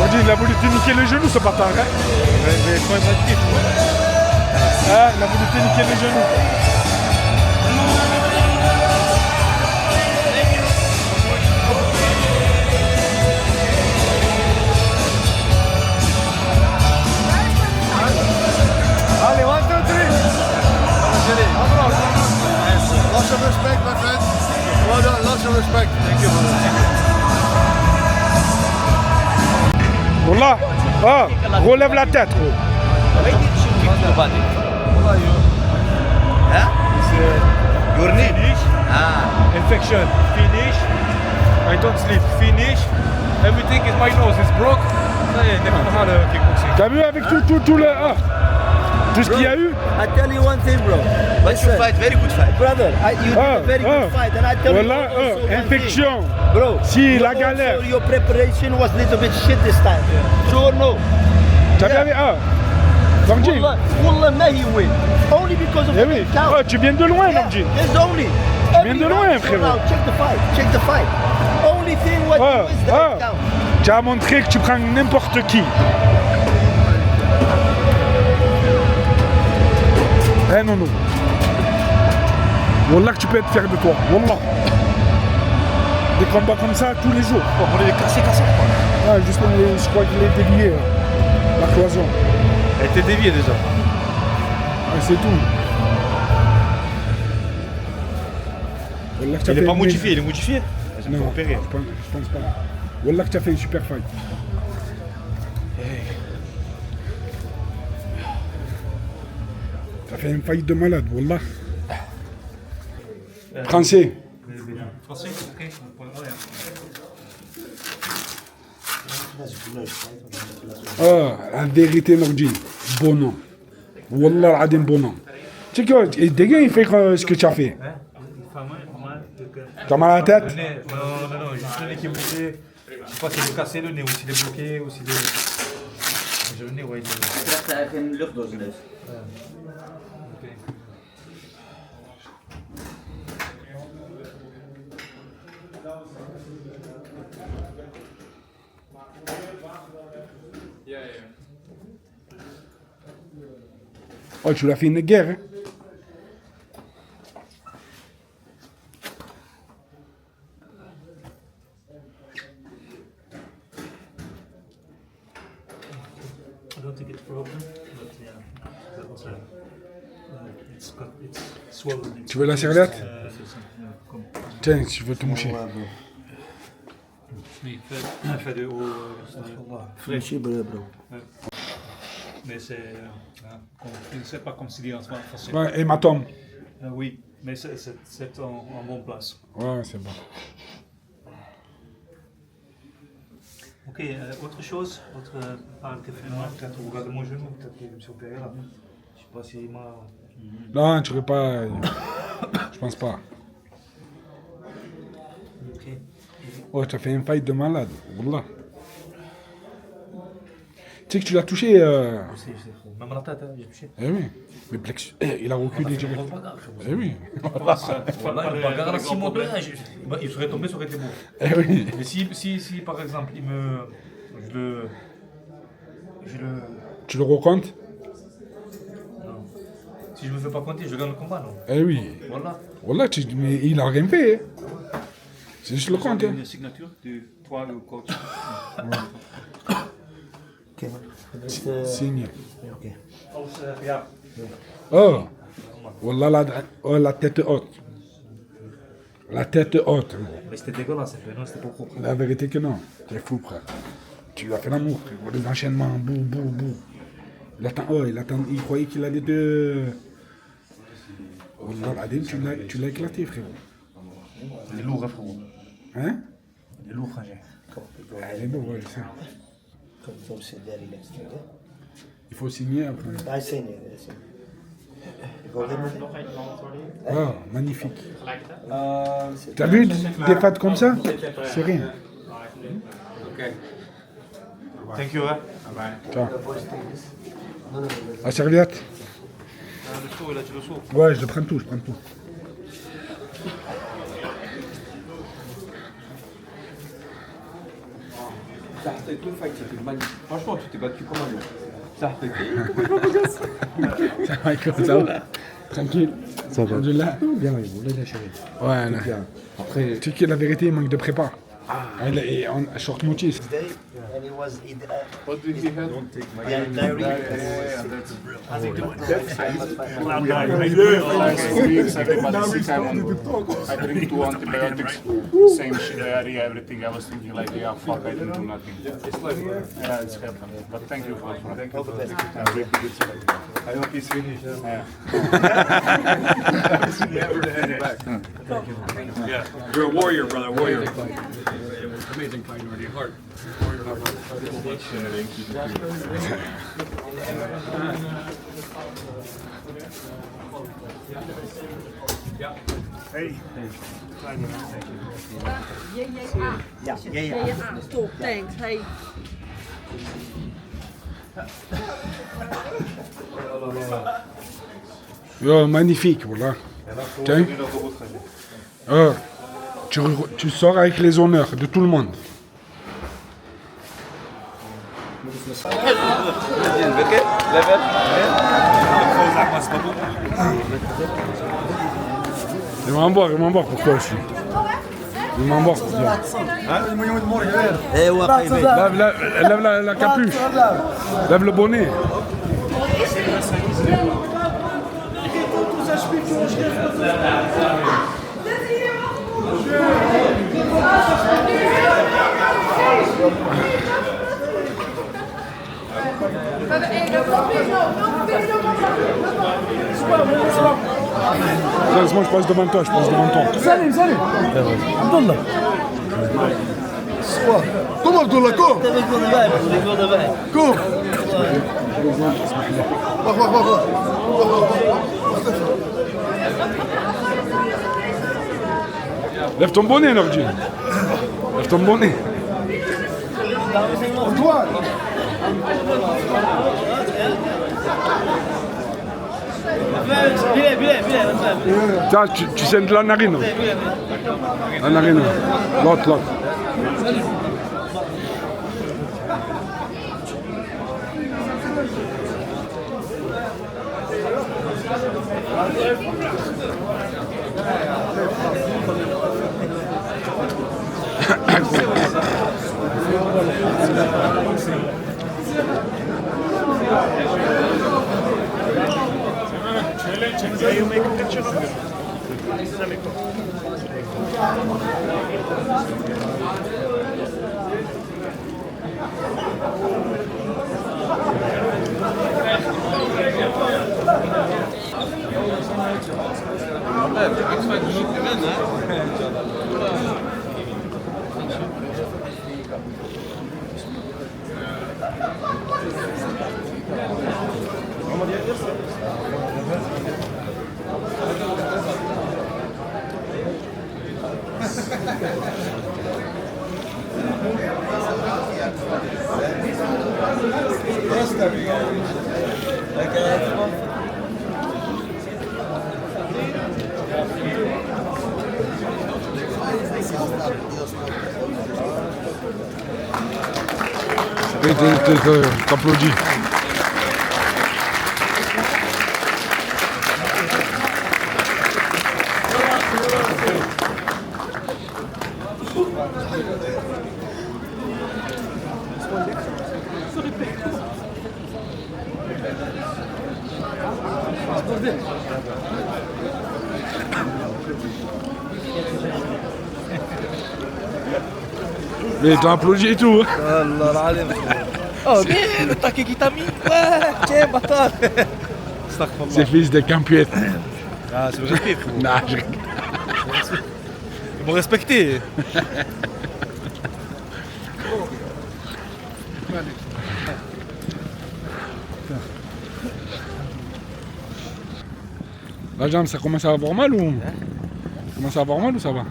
On dit, il a voulu te niquer le genou, ce bâtard. Hein? Il a voulu te niquer le genou. Allez, 1, 2, 3. Lots of respect, my friend. Well done, lots of respect. Thank you, Wallah, relève la tête. Your knee. Infection. Finish. I don't sleep. Finish. Everything is my nose is broke. Ça y est, n'importe quoi le kickboxing. T'as vu avec tout le tout ce qu'il y a eu? I tell you one thing, bro. But you fight, very good fight. Brother, you did a very good fight, and I tell you Voilà, also one infection. thing. Bro, Si, la galère. also your preparation was a little bit shit this time. True or no? T'as bien vu? Nordine. Wallah, may he win. Only because of Eh the oui. count. Tu viens de loin, Nordine. There's only. Tu viens de loin, frérot. Check the fight. Check the fight. Only thing what you is the head count. Tu as montré que tu prends n'importe qui. Eh non, non. Wallah que tu peux être fier de toi. Wallah. Des combats comme ça tous les jours. On est cassé quoi. Ah, justement, je crois qu'il est dévié. La cloison. Elle était déviée déjà. Ah, c'est tout. Wallah que Il est pas modifié, il est modifié. Non, je pense pas. Wallah que tu as fait une super fight. T'as fait une fight de malade, Wallah. Français. Français, ok. La vérité, Nordine. Bon nom. Wallah al-Adim, bon nom. Tu sais que, des gars, il fait ce que tu as fait. T'as mal à la tête? Non, juste le nez qui est bloqué. Je sais pas si c'est cassé le nez ou s'il est bloqué ou s'il est. J'ai le nez, ouais. Je krijgt eigenlijk geen lucht door zijn neus. Oh, tu l'as fait une guerre, hein? I don't think it's broken, but yeah, that was it's swollen. Tu veux la serviette? Tiens, si tu veux te moucher. Oui, fait de haut. Flexible, bro. Mais c'est pas comme si dit en français. Ouais, hématome. Oui, mais c'est en bonne place. Ouais, c'est bon. Ok, autre chose, autre part que fait moi. Peut-être au regard de mon genou, peut-être qu'il me suis opéré là. Je sais pas s'il m'a. Non, tu ne pas. Je pense pas. Ok. Oh, tu as fait une fight de malade. Wallah. Tu sais que tu l'as touché. Je sais, frérot. Même la tête, hein, j'ai touché. Eh oui. Mais plexus. Il a reculé direct. Eh oui. Voilà, une bagarre à 6 mois de l'âge. Il serait tombé, ça aurait été beau. Eh oui. Mais si par exemple, Tu le recomptes? Non. Si je me fais pas compter, je gagne le combat, non? Eh oui. Voilà. Voilà, mais il a rien fait. Hein. C'est juste le compte. Hein. Une signature de toi, le coach. Signé. Ok. Oh. Voilà la tête haute. La tête haute. Mais c'était dégueulasse, non, c'était pas propre. La vérité que non. T'es fou, frère. Tu lui as fait l'amour, frère. Les enchaînements, bou. Il croyait qu'il allait te... Wallah, Adem, tu l'as éclaté, frérot. Il est lourd, hein, frérot. Hein? Il est lourd, frère. Il est lourd, ouais, ça. Il faut signer après. Oh, magnifique. T'as vu des pattes comme ça? C'est rien. Thank you, hein. Tiens. La serviette? Le saut, il a dit le saut. Ouais, je prends tout. Ça a été tout fight, c'était magnifique. Franchement, tu t'es battu comme un lion. Ça a été. Ça va, écoute, ça va. Tranquille. Ça va. Alhamdoulilah. Bien, il a chéri. Ouais, là. Après. Tu sais que la vérité, il manque de prépa. Et en short notice. And he was. What did he have? Don't take my diary. How's he doing? I drink 2 antibiotics, same shit, diarrhea, everything. I was thinking like, yeah, fuck, I didn't do nothing. It's like, yeah, it's happened. But thank you for that. All the best. I hope he's finished. Yeah. Never to end it back. Yeah, you're a warrior, brother, warrior. Amazing fight, already hard. Hey. Yeah. Cool, thanks. Hey. Oh, magnifique, voilà. Tiens. Oh, tu sors avec les honneurs de tout le monde. Il va en boire pour toi aussi. Il va en boire pour toi. Lève la capuche. Lève le bonnet. Laisse-moi, je passe devant toi, Salut. Abdullah. Come Abdullah, come. Come. Wacht. Lève ton bonnet, Nordine. Lève ton bonnet. Antoine. Tiens, tu sens de la narine. La narine. L'autre. Yeah, you make a picture of it. T'applaudis. Mais t'as applaudi et tout. Oh, mais le taquet qui t'a mis. Ouais, tiens, bâtard. C'est fils de Campiette. Ah, c'est le respect, frérot. Non, je rigole. Ils m'ont respecté. La jambe, ça commence à avoir mal ou ça commence à avoir mal ou ça va? Ouais,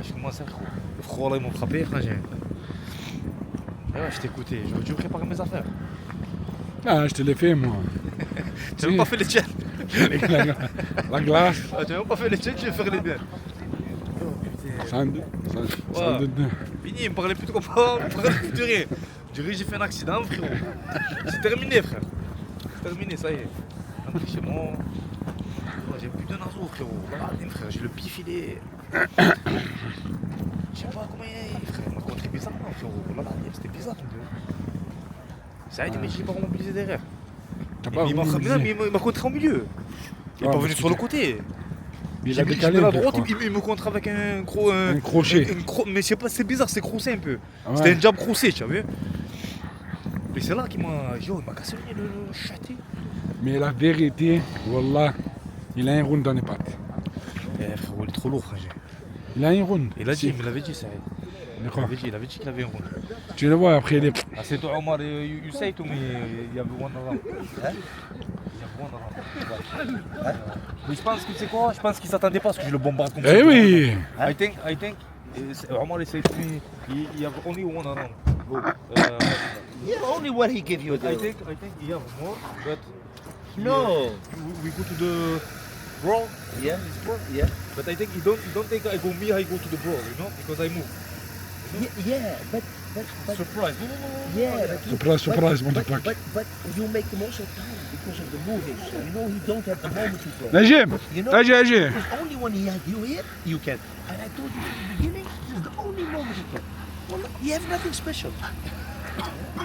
je commence à frérot. Le frérot là, ils m'ont frappé, frère. Ouais, je t'ai écouté, j'aurais dû préparer mes affaires. Ah, je te l'ai fait moi. Tu n'as même pas fait les tiennes. La glace. Ah, tu n'as même pas fait les tiennes, tu veux faire les miennes. Ça en deux. Fini, il me parlait plus de quoi, il me parlait plus de rien. Je dirais j'ai fait un accident, frérot. C'est terminé, frère. C'est terminé, ça y est. Rentré chez moi. J'ai plus de naso, frérot. Regardez, frère, j'ai le pif, il est. Je sais pas comment il est, frère. Il m'a contré bizarrement, frérot. C'était bizarre, un peu. Ça a été, mais je l'ai pas remobilisé derrière. Il m'a contré en milieu. Il est pas venu sur le côté. Il a décalé à droite, il me contre avec un crochet. Mais je sais pas, c'est bizarre, c'est crossé un peu. Ouais. C'était un jab crossé, tu as vu. Et c'est là qu'il m'a. Yo, il m'a cassé le nez, le châté. Mais la vérité, wallah, il a un round dans les pattes. Eh frérot, il est trop lourd, frère. Il a un round. Il a dit, il me l'avait dit ça. Il avait dit qu'il avait un round. Tu le vois après les. Ah, c'est toi, Omar, you say to me, il y avait one around. Hein? Mais je pense que c'est quoi? Je pense qu'il s'attendait pas à ce que je le bombarde comme ça. Eh oui! I think Omar said to me, you have only one around. Yeah, only what he gave you. I think you have more, but No. We go to the brawl. Yeah, yeah. But I think you don't think I go to the brawl, you know, because I move. Yeah, but surprise. Yeah, Surprise, motherfucker. But you make the most of time because of the moving. So you know he don't have the moment to throw. Najim, You know, Najim. because only when he had you hit, you can. And I told you from the beginning, this is the only moment you can. Well, you have nothing special.